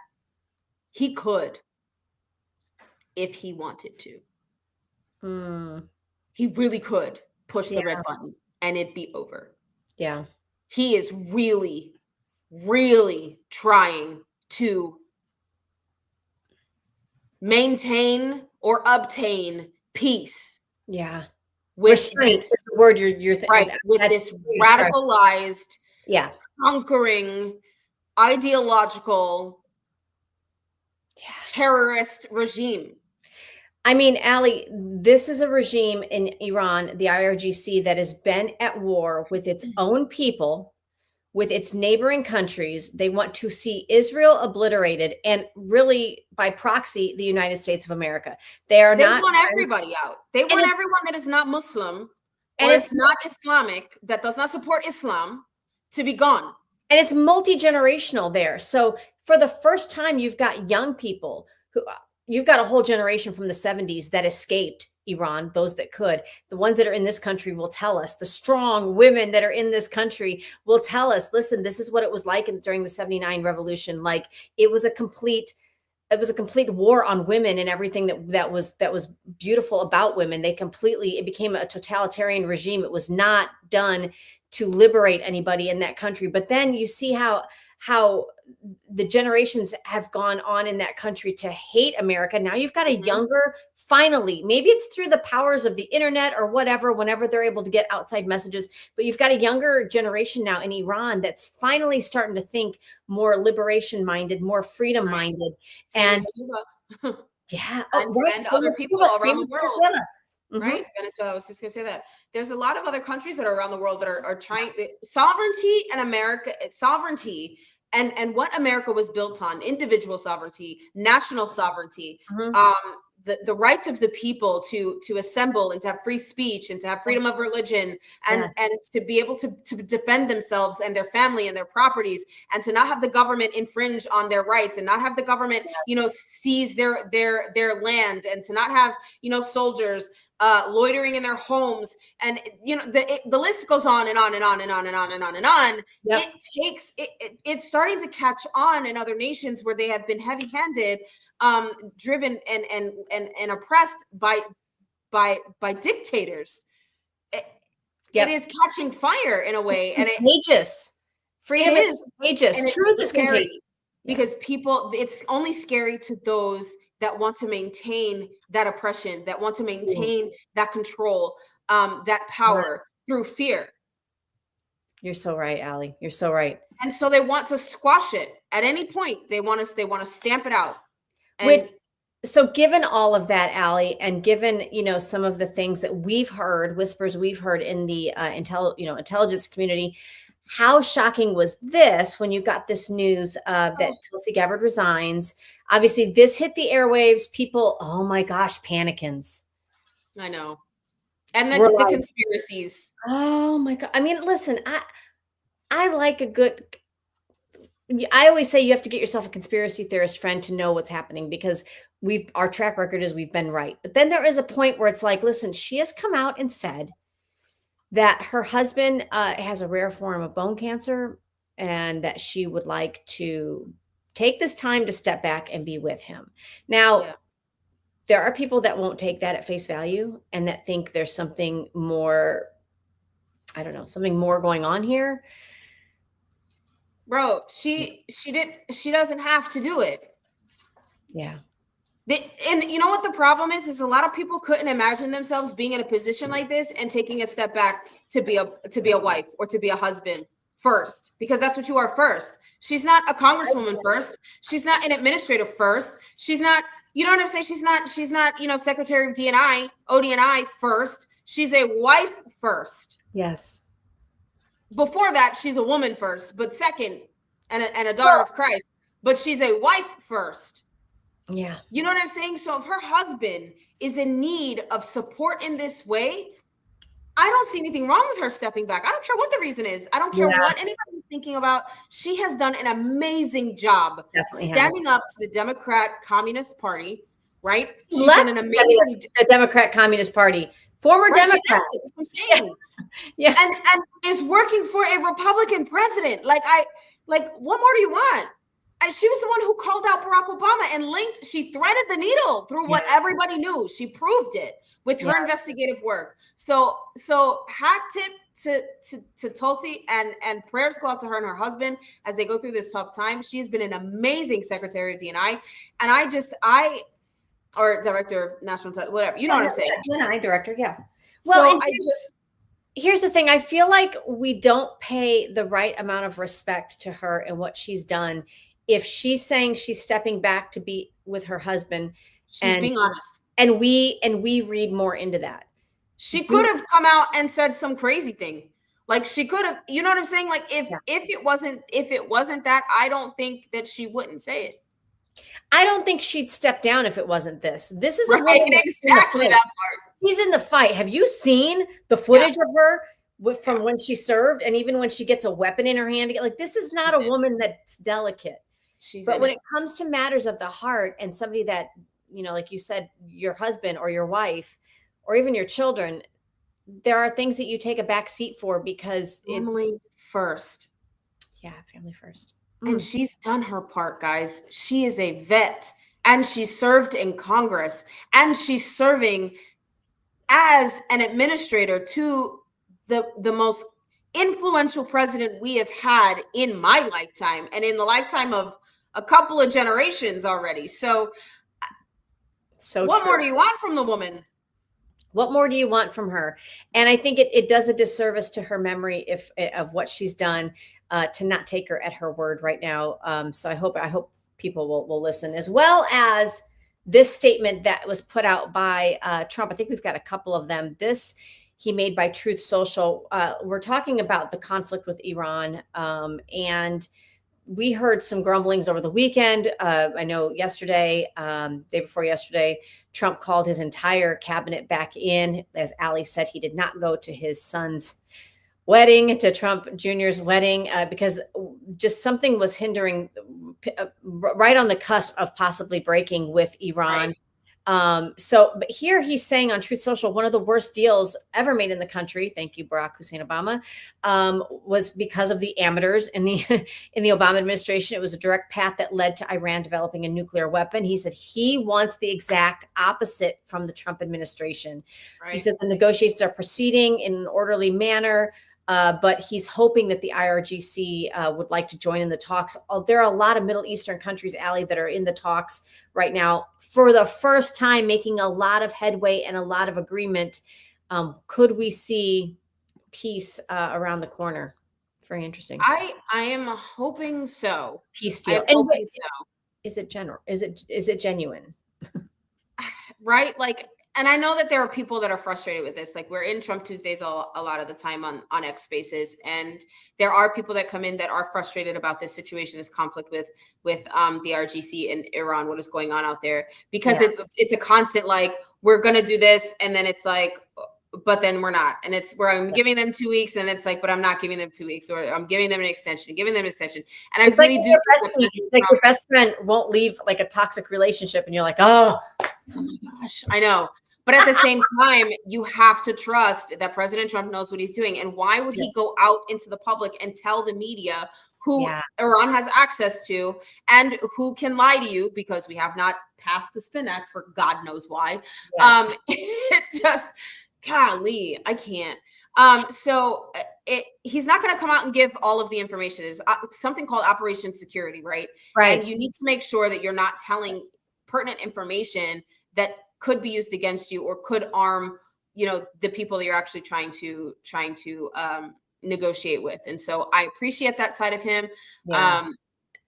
Speaker 2: he could, if he wanted to. He really could push the red button and it'd be over.
Speaker 1: Yeah.
Speaker 2: He is really, really trying to maintain or obtain peace.
Speaker 1: Yeah.
Speaker 2: With
Speaker 1: restraint is the word you're thinking.
Speaker 2: Right. With this radicalized, conquering, ideological, terrorist regime.
Speaker 1: I mean, Allie, this is a regime in Iran, the IRGC, that has been at war with its own people, with its neighboring countries. They want to see Israel obliterated, and really, by proxy, the United States of America. They
Speaker 2: want everybody out. They want everyone that is not Muslim or is not Islamic, that does not support Islam, to be gone.
Speaker 1: And it's multi-generational there. So for the first time, you've got young people you've got a whole generation from the 70s that escaped Iran, those that could. The ones that are in this country will tell us, the strong women that are in this country will tell us, listen, this is what it was like during the 79 revolution. Like it was a complete war on women and everything that was beautiful about women. It became a totalitarian regime. It was not done to liberate anybody in that country. But then you see how the generations have gone on in that country to hate America. Now you've got a younger, finally, maybe it's through the powers of the internet or whatever, whenever they're able to get outside messages, but you've got a younger generation now in Iran that's finally starting to think more liberation minded, more freedom minded. And yeah,
Speaker 2: and other people around the world. Right. Venezuela. I was just going to say that there's a lot of other countries that are around the world that are trying sovereignty and what America was built on: individual sovereignty, national sovereignty, the rights of the people to assemble and to have free speech and to have freedom of religion and to be able to defend themselves and their family and their properties, and to not have the government infringe on their rights and not have the government, seize their land, and to not have, soldiers loitering in their homes, and the list goes on and on and on and on and on and on and on. Yep. It's starting to catch on in other nations where they have been heavy-handed, driven and oppressed by dictators. It is catching fire in a way, and
Speaker 1: contagious. Freedom is contagious. Truth is contagious.
Speaker 2: Because it's only scary to those that want to maintain that oppression, that want to maintain that control, that power through fear.
Speaker 1: You're so right, Allie. You're so right.
Speaker 2: And so they want to squash it at any point. They want to stamp it out.
Speaker 1: So given all of that, Allie, and given, some of the things that we've heard, whispers we've heard in the intelligence community, how shocking was this when you got this news that Tulsi Gabbard resigns? Obviously, this hit the airwaves. People, oh my gosh, panicins.
Speaker 2: I know. And then the conspiracies.
Speaker 1: Oh my God. I mean, listen, I like a good... I always say you have to get yourself a conspiracy theorist friend to know what's happening, because our track record is we've been right. But then there is a point where it's like, listen, she has come out and said that her husband has a rare form of bone cancer and that she would like to take this time to step back and be with him. Now, there are people that won't take that at face value and that think there's something more, something more going on here.
Speaker 2: Bro, she doesn't have to do it.
Speaker 1: Yeah.
Speaker 2: And you know what the problem is a lot of people couldn't imagine themselves being in a position like this and taking a step back to be a wife or to be a husband first, because that's what you are first. She's not a congresswoman first. She's not an administrator first. She's not, you know what I'm saying? She's not, you know, Secretary of DNI, ODNI first. She's a wife first.
Speaker 1: Yes.
Speaker 2: Before that, she's a woman first, but second, and a daughter of Christ, but she's a wife first.
Speaker 1: Yeah.
Speaker 2: You know what I'm saying? So if her husband is in need of support in this way, I don't see anything wrong with her stepping back. I don't care what the reason is. I don't care what anybody's thinking about. She has done an amazing job standing up to the Democrat Communist Party, right? She's done an amazing
Speaker 1: the Democrat Communist Party. Former Democrat.
Speaker 2: That's what I'm saying.
Speaker 1: Yeah.
Speaker 2: And is working for a Republican president. Like what more do you want? And she was the one who called out Barack Obama and she threaded the needle through what everybody knew. She proved it with her investigative work. So hat tip to Tulsi, and prayers go out to her and her husband as they go through this tough time. She's been an amazing Secretary of DNI. And or Director of National, whatever, you know what I'm saying?
Speaker 1: DNI Director, yeah. Well, here's the thing. I feel like we don't pay the right amount of respect to her and what she's done. If she's saying she's stepping back to be with her husband,
Speaker 2: she's being honest,
Speaker 1: and we read more into that.
Speaker 2: She could have come out and said some crazy thing. Like she could have, you know what I'm saying? Like if it wasn't that, I don't think that she wouldn't say it.
Speaker 1: I don't think she'd step down if it wasn't this. This is
Speaker 2: right, exactly that part.
Speaker 1: She's in the fight. Have you seen the footage of her from when she served, and even when she gets a weapon in her hand? Like, this is not a woman that's delicate. But when it comes to matters of the heart, and somebody that, you know, like you said, your husband or your wife or even your children, there are things that you take a back seat for because
Speaker 2: family first.
Speaker 1: Yeah, family first.
Speaker 2: And she's done her part, guys. She is a vet, and she served in Congress, and she's serving as an administrator to the most influential president we have had in my lifetime and in the lifetime of a couple of generations already. So what more do you want from the woman?
Speaker 1: What more do you want from her? And I think it does a disservice to her memory of what she's done to not take her at her word right now. So I hope people will listen, as well as this statement that was put out by Trump. I think we've got a couple of them. This he made by Truth Social. We're talking about the conflict with Iran, and we heard some grumblings over the weekend. I know yesterday, day before yesterday, Trump called his entire cabinet back in. As Ali said, he did not go to his son's wedding, to Trump Jr.'s wedding, because just something was hindering, right on the cusp of possibly breaking with Iran. Right. But here he's saying on Truth Social, one of the worst deals ever made in the country, thank you, Barack Hussein Obama, was because of the amateurs in the Obama administration. It was a direct path that led to Iran developing a nuclear weapon. He said he wants the exact opposite from the Trump administration. Right. He said the negotiations are proceeding in an orderly manner. But he's hoping that the IRGC would like to join in the talks. There are a lot of Middle Eastern countries, Ali, that are in the talks right now for the first time, making a lot of headway and a lot of agreement. Could we see peace around the corner? Very interesting.
Speaker 2: I am hoping so.
Speaker 1: Peace deal.
Speaker 2: I'm hoping so.
Speaker 1: Is it general? Is it genuine?
Speaker 2: Right? Like, and I know that there are people that are frustrated with this. Like, we're in Trump Tuesdays a lot of the time on X Spaces, and there are people that come in that are frustrated about this situation, this conflict with the RGC and Iran, what is going on out there, because it's a constant, like, we're gonna do this, and then it's like, but then we're not, and it's where I'm giving them 2 weeks, and it's like, but I'm not giving them 2 weeks, or I'm giving them an extension, and I really do.
Speaker 1: Like your best friend won't leave like a toxic relationship, and you're like, oh
Speaker 2: my gosh, I know. But at the same time, you have to trust that President Trump knows what he's doing. And why would he go out into the public and tell the media who Iran has access to and who can lie to you, because we have not passed the Spin Act for God knows why. Yeah. It just, golly, I can't. He's not going to come out and give all of the information. There's something called Operation Security, right?
Speaker 1: Right.
Speaker 2: And you need to make sure that you're not telling pertinent information that could be used against you or could arm, the people that you're actually trying to negotiate with. And so I appreciate that side of him.
Speaker 1: Yeah.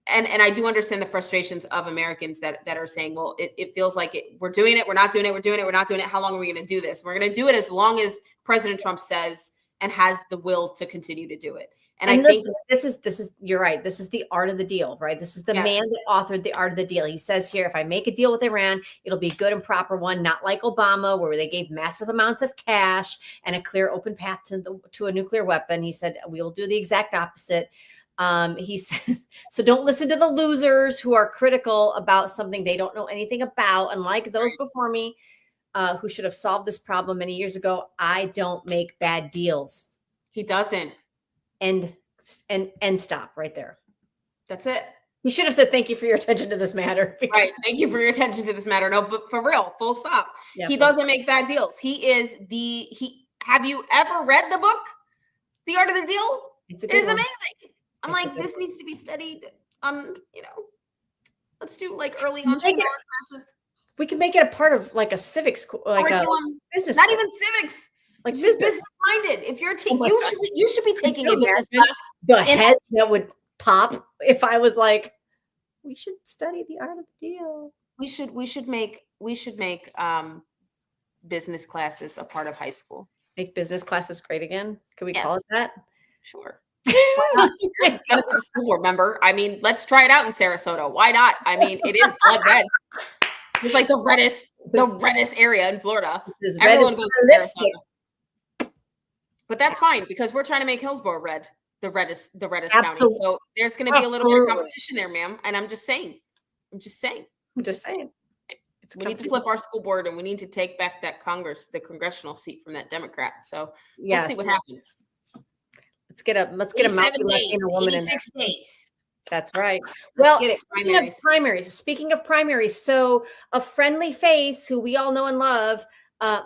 Speaker 2: And I do understand the frustrations of Americans that are saying, well, it feels like we're doing it, we're not doing it, we're doing it, we're not doing it. How long are we going to do this? We're going to do it as long as President Trump says and has the will to continue to do it. And I think
Speaker 1: this is you're right. This is the art of the deal, right? This is the man that authored the art of the deal. He says here, if I make a deal with Iran, it'll be a good and proper one, not like Obama, where they gave massive amounts of cash and a clear, open path to a nuclear weapon. He said we will do the exact opposite. He says, so don't listen to the losers who are critical about something they don't know anything about, unlike those before me, who should have solved this problem many years ago. I don't make bad deals.
Speaker 2: He doesn't.
Speaker 1: And stop right there.
Speaker 2: That's it.
Speaker 1: He should have said, thank you for your attention to this matter.
Speaker 2: Right. Thank you for your attention to this matter. No, but for real, full stop.
Speaker 1: Yeah,
Speaker 2: he doesn't make bad deals. Have you ever read the book, The Art of the Deal? It is amazing. I'm like, this needs to be studied on, let's do like early entrepreneur classes.
Speaker 1: We can make it a part of like a civic school, like a business.
Speaker 2: Not even civics.
Speaker 1: Like
Speaker 2: business minded. If you're you should be taking a business class.
Speaker 1: The head that would pop if I was like, we should study the art of the deal.
Speaker 2: We should make business classes a part of high school.
Speaker 1: Make business classes great again. Can we call it that?
Speaker 2: Sure. Why not? You're gonna be the school board member. I mean, let's try it out in Sarasota. Why not? I mean, it is blood red. It's like the reddest area in Florida. Everyone goes to Sarasota. But that's fine because we're trying to make Hillsborough red, the reddest county. So there's going to be a little bit of competition there, ma'am. And I'm just saying. We need to flip our school board and we need to take back that the congressional seat from that Democrat. So we'll see what happens.
Speaker 1: Let's get a mountain Latina woman in there.
Speaker 2: 86 days.
Speaker 1: That's right.
Speaker 2: Well,
Speaker 1: speaking of primaries, so a friendly face who we all know and love,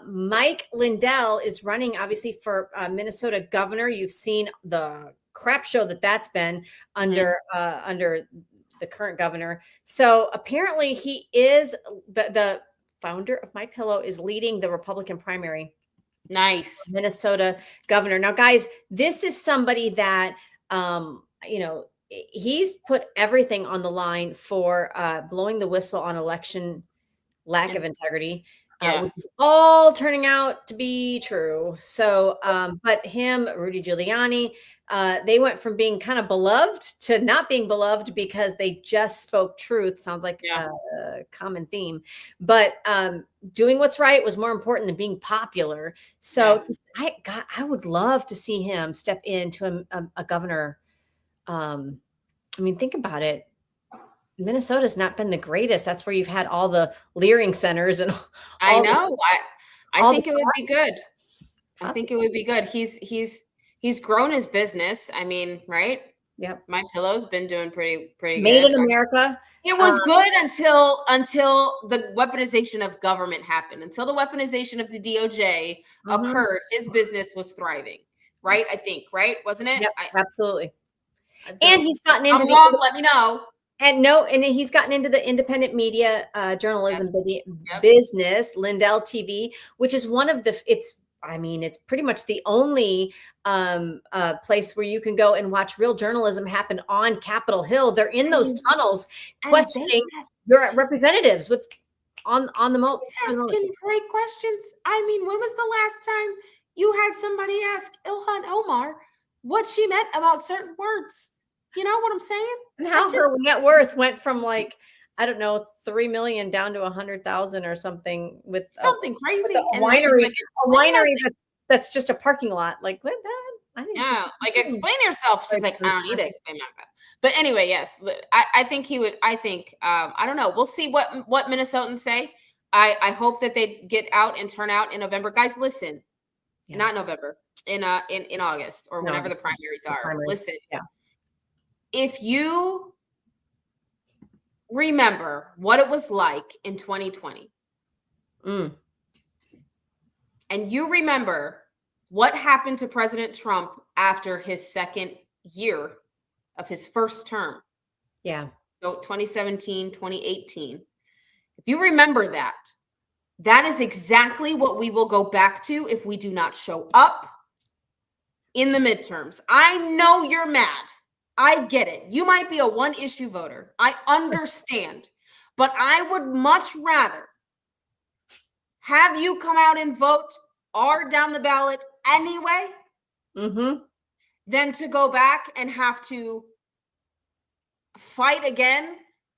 Speaker 1: Mike Lindell is running obviously for Minnesota governor. You've seen the crap show that's been under the current governor. So apparently he is the founder of My Pillow is leading the Republican primary.
Speaker 2: Nice.
Speaker 1: Minnesota governor. Now, guys, this is somebody that, he's put everything on the line for blowing the whistle on election lack of integrity, which is all turning out to be true. So, but him, Rudy Giuliani, they went from being kind of beloved to not being beloved because they just spoke truth. Sounds like a common theme, but doing what's right was more important than being popular. So I would love to see him step into a governor. I mean, think about it. Minnesota's not been the greatest. That's where you've had all the Leering centers and
Speaker 2: I know. I think it would be good. I think it would be good. He's grown his business. I mean, right?
Speaker 1: Yep.
Speaker 2: My Pillow's been doing pretty
Speaker 1: Made
Speaker 2: good.
Speaker 1: in America.
Speaker 2: It was good until the weaponization of government happened. Until the weaponization of the DOJ occurred, his business was thriving. Right? I think, right? Wasn't it?
Speaker 1: Yep, absolutely. And he's gotten into
Speaker 2: let me know.
Speaker 1: And he's gotten into the independent media journalism business, Lindell TV, which is one of it's pretty much the only place where you can go and watch real journalism happen on Capitol Hill. They're in those tunnels questioning your representatives on the most.
Speaker 2: Asking great questions. I mean, when was the last time you had somebody ask Ilhan Omar what she meant about certain words? You know what I'm saying?
Speaker 1: And how her net worth went from like, I don't know, 3 million down to 100,000 or something with
Speaker 2: something crazy.
Speaker 1: A winery that's just a parking lot. Like what that?
Speaker 2: Explain yourself. She's like, I don't need to explain that. But anyway, yes, I think he would. I think I don't know. We'll see what Minnesotans say. I hope that they get out and turn out in November. Guys, listen, not November, in August or whenever the primaries are. Listen.
Speaker 1: Yeah.
Speaker 2: If you remember what it was like in 2020, and you remember what happened to President Trump after his second year of his first term.
Speaker 1: Yeah.
Speaker 2: So 2017, 2018. If you remember that is exactly what we will go back to if we do not show up in the midterms. I know you're mad. I get it. You might be a one-issue voter. I understand. But I would much rather have you come out and vote or down the ballot anyway than to go back and have to fight again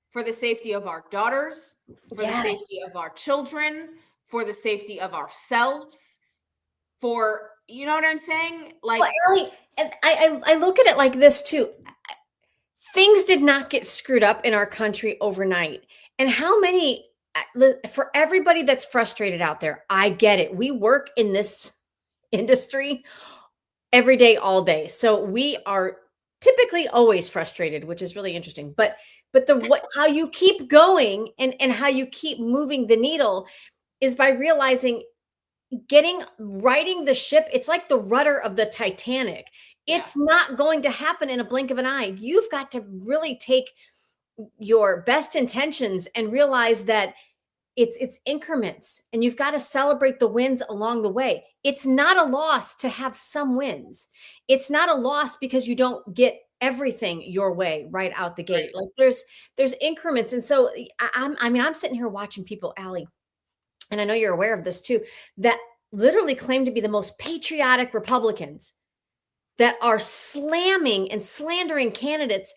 Speaker 2: for the safety of our daughters, for the safety of our children, for the safety of ourselves, for, you know what I'm saying? Like,
Speaker 1: well, Allie, I look at it like this too. Things did not get screwed up in our country overnight. And how many, for everybody that's frustrated out there, I get it. We work in this industry every day, all day. So we are typically always frustrated, which is really interesting. But how you keep going and how you keep moving the needle is by realizing righting the ship. It's like the rudder of the Titanic. It's not going to happen in a blink of an eye. You've got to really take your best intentions and realize that it's increments, and you've got to celebrate the wins along the way. It's not a loss to have some wins. It's not a loss because you don't get everything your way right out the gate. Like there's increments. And so I'm sitting here watching people, Allie, and I know you're aware of this too, that literally claim to be the most patriotic Republicans that are slamming and slandering candidates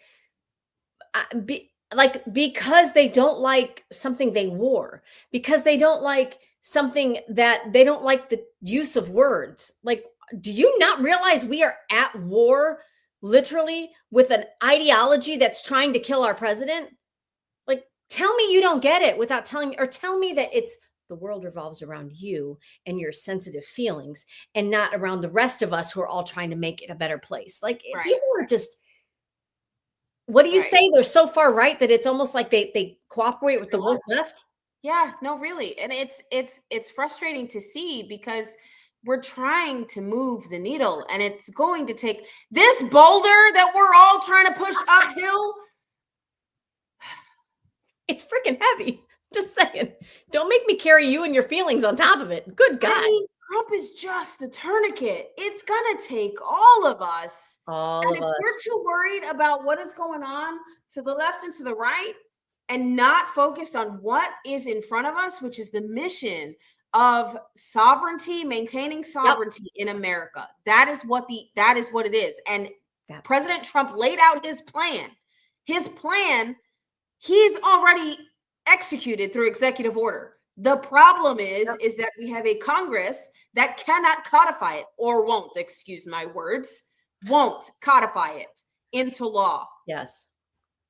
Speaker 1: because they don't like something they wore, because they don't like something that they don't like the use of words. Like, do you not realize we are at war literally with an ideology that's trying to kill our president? Like, tell me you don't get it without telling me, or tell me that the world revolves around you and your sensitive feelings and not around the rest of us who are all trying to make it a better place. Like, people are just, what do you say? They're so far right that it's almost like they cooperate with the woke left.
Speaker 2: Yeah, no, really. And it's frustrating to see because we're trying to move the needle, and it's going to take this boulder that we're all trying to push uphill.
Speaker 1: It's freaking heavy. Just saying. Don't make me carry you and your feelings on top of it. Good God.
Speaker 2: I mean, Trump is just a tourniquet. It's going to take all of us. And if we're too worried about what is going on to the left and to the right and not focused on what is in front of us, which is the mission of sovereignty, maintaining sovereignty in America. That is what it is. And President Trump laid out his plan. His plan, he's already executed through executive order. The problem is that we have a Congress that cannot codify it, or won't, excuse my words, won't codify it into law.
Speaker 1: Yes.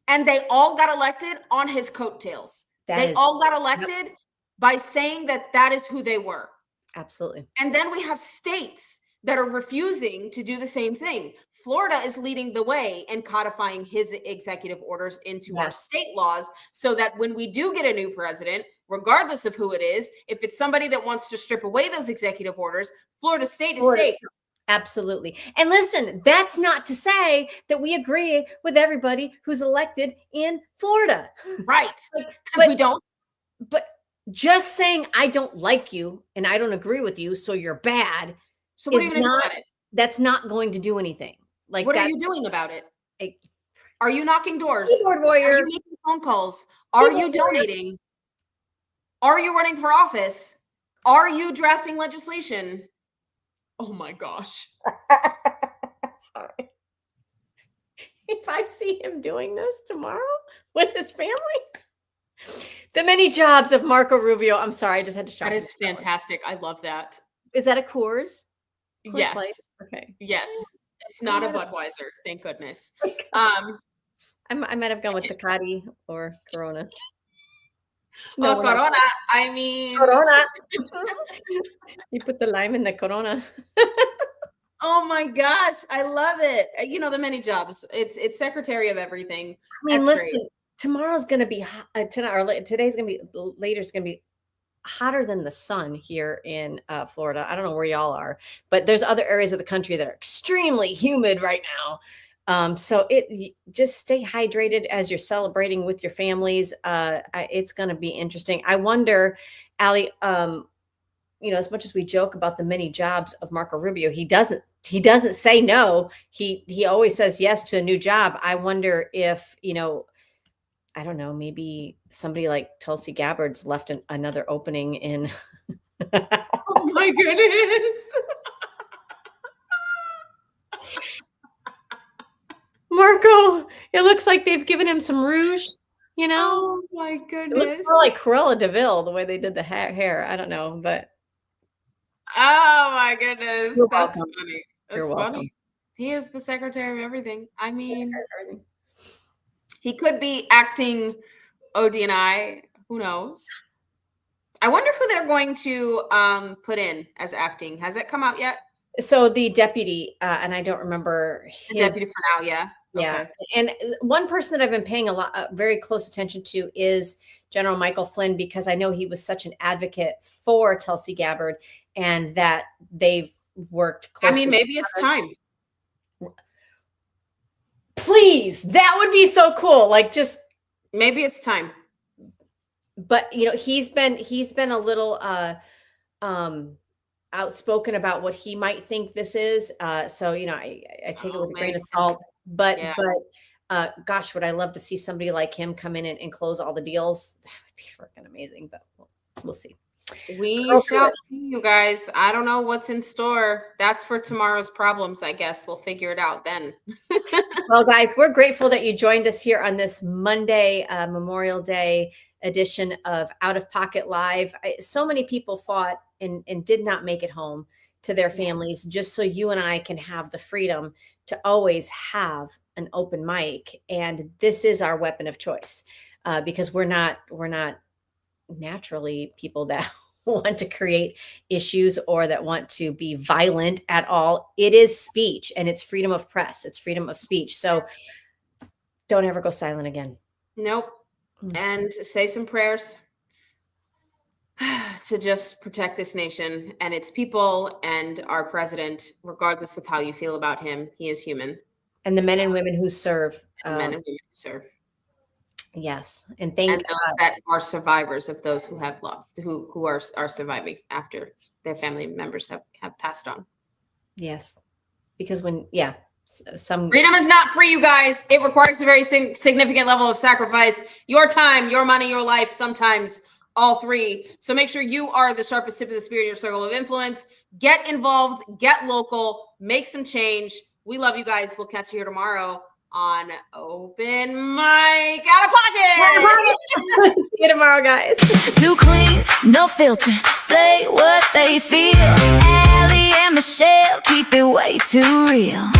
Speaker 2: And they all got elected on his coattails. They all got elected by saying that is who they were.
Speaker 1: Absolutely.
Speaker 2: And then we have states that are refusing to do the same thing. Florida is leading the way and codifying his executive orders into our state laws, so that when we do get a new president, regardless of who it is, if it's somebody that wants to strip away those executive orders, Florida state is safe.
Speaker 1: Absolutely. And listen, that's not to say that we agree with everybody who's elected in Florida.
Speaker 2: Right. Because we don't.
Speaker 1: But just saying I don't like you and I don't agree with you, so you're bad.
Speaker 2: So what are you going to do about it?
Speaker 1: That's not going to do anything. Like,
Speaker 2: what are you doing about it? Are you knocking doors?
Speaker 1: Keyboard warrior.
Speaker 2: Are you making phone calls? Are you donating? Are you running for office? Are you drafting legislation? Oh my gosh.
Speaker 1: Sorry. If I see him doing this tomorrow with his family, the many jobs of Marco Rubio. I'm sorry, I just had to shout.
Speaker 2: That is fantastic. I love that.
Speaker 1: Is that a Coors?
Speaker 2: Yes.
Speaker 1: Light? Okay.
Speaker 2: Yes. It's not a Budweiser, thank goodness.
Speaker 1: I might have gone with Bacardi or Corona.
Speaker 2: No, Corona. I mean,
Speaker 1: Corona. You put the lime in the Corona.
Speaker 2: Oh my gosh, I love it. You know, the many jobs. It's secretary of everything.
Speaker 1: I mean,
Speaker 2: That's
Speaker 1: listen,
Speaker 2: great.
Speaker 1: Tomorrow's going to be tonight, or today's going to be later. It's going to be hotter than the sun here in Florida. I don't know where y'all are, but there's other areas of the country that are extremely humid right now. So just stay hydrated as you're celebrating with your families. It's going to be interesting. I wonder, Allie, as much as we joke about the many jobs of Marco Rubio, he doesn't he doesn't say no. He always says yes to a new job. I wonder if, I don't know, maybe somebody like Tulsi Gabbard's left another opening in.
Speaker 2: Oh my goodness.
Speaker 1: Marco, it looks like they've given him some rouge,
Speaker 2: Oh my
Speaker 1: It
Speaker 2: goodness.
Speaker 1: looks more like Cruella DeVille, the way they did the hair. I don't know, but
Speaker 2: Oh my goodness.
Speaker 1: You're
Speaker 2: That's
Speaker 1: welcome.
Speaker 2: funny.
Speaker 1: You're
Speaker 2: That's
Speaker 1: welcome.
Speaker 2: funny. He is the secretary of everything. I mean,
Speaker 1: everything.
Speaker 2: he could be acting ODNI. Who knows? I wonder who they're going to put in as acting. Has it come out yet?
Speaker 1: So the deputy, and I don't remember
Speaker 2: The
Speaker 1: his
Speaker 2: deputy for now, yeah.
Speaker 1: Yeah.
Speaker 2: Okay.
Speaker 1: And one person that I've been paying a lot, very close attention to is General Michael Flynn, because I know he was such an advocate for Tulsi Gabbard and that they've worked
Speaker 2: I
Speaker 1: closely.
Speaker 2: mean, maybe it's time.
Speaker 1: Please, that would be so cool. Like just,
Speaker 2: Maybe it's time.
Speaker 1: but he's been a little outspoken about what he might think this is. So, I take it with a grain of salt, but gosh, would I love to see somebody like him come in and close all the deals? That would be freaking amazing, but we'll see.
Speaker 2: We shall see, you guys. I don't know what's in store. That's for tomorrow's problems, I guess. We'll figure it out then.
Speaker 1: Well, guys, we're grateful that you joined us here on this Monday, Memorial Day edition of Out of Pocket Live. So many people fought and did not make it home to their families just so you and I can have the freedom to always have an open mic. And this is our weapon of choice because we're not naturally people that want to create issues or that want to be violent at all. It is speech and it's freedom of press. It's freedom of speech. So don't ever go silent again.
Speaker 2: Nope. And say some prayers to just protect this nation and its people and our president, regardless of how you feel about him. He is human.
Speaker 1: And the men and women who serve.
Speaker 2: Men and women who serve.
Speaker 1: Yes. And
Speaker 2: And those that are survivors of those who have lost, who are surviving after their family members have passed on.
Speaker 1: Yes. Because some
Speaker 2: freedom is not free, you guys. It requires a very significant level of sacrifice. Your time, your money, your life, sometimes all three. So make sure you are the sharpest tip of the spear in your circle of influence. Get involved, get local, make some change. We love you guys. We'll catch you here tomorrow on Open Mic Out of Pocket.
Speaker 1: See you tomorrow, guys.
Speaker 3: Two queens, no filter, say what they feel. Allie and Michelle keep it way too real.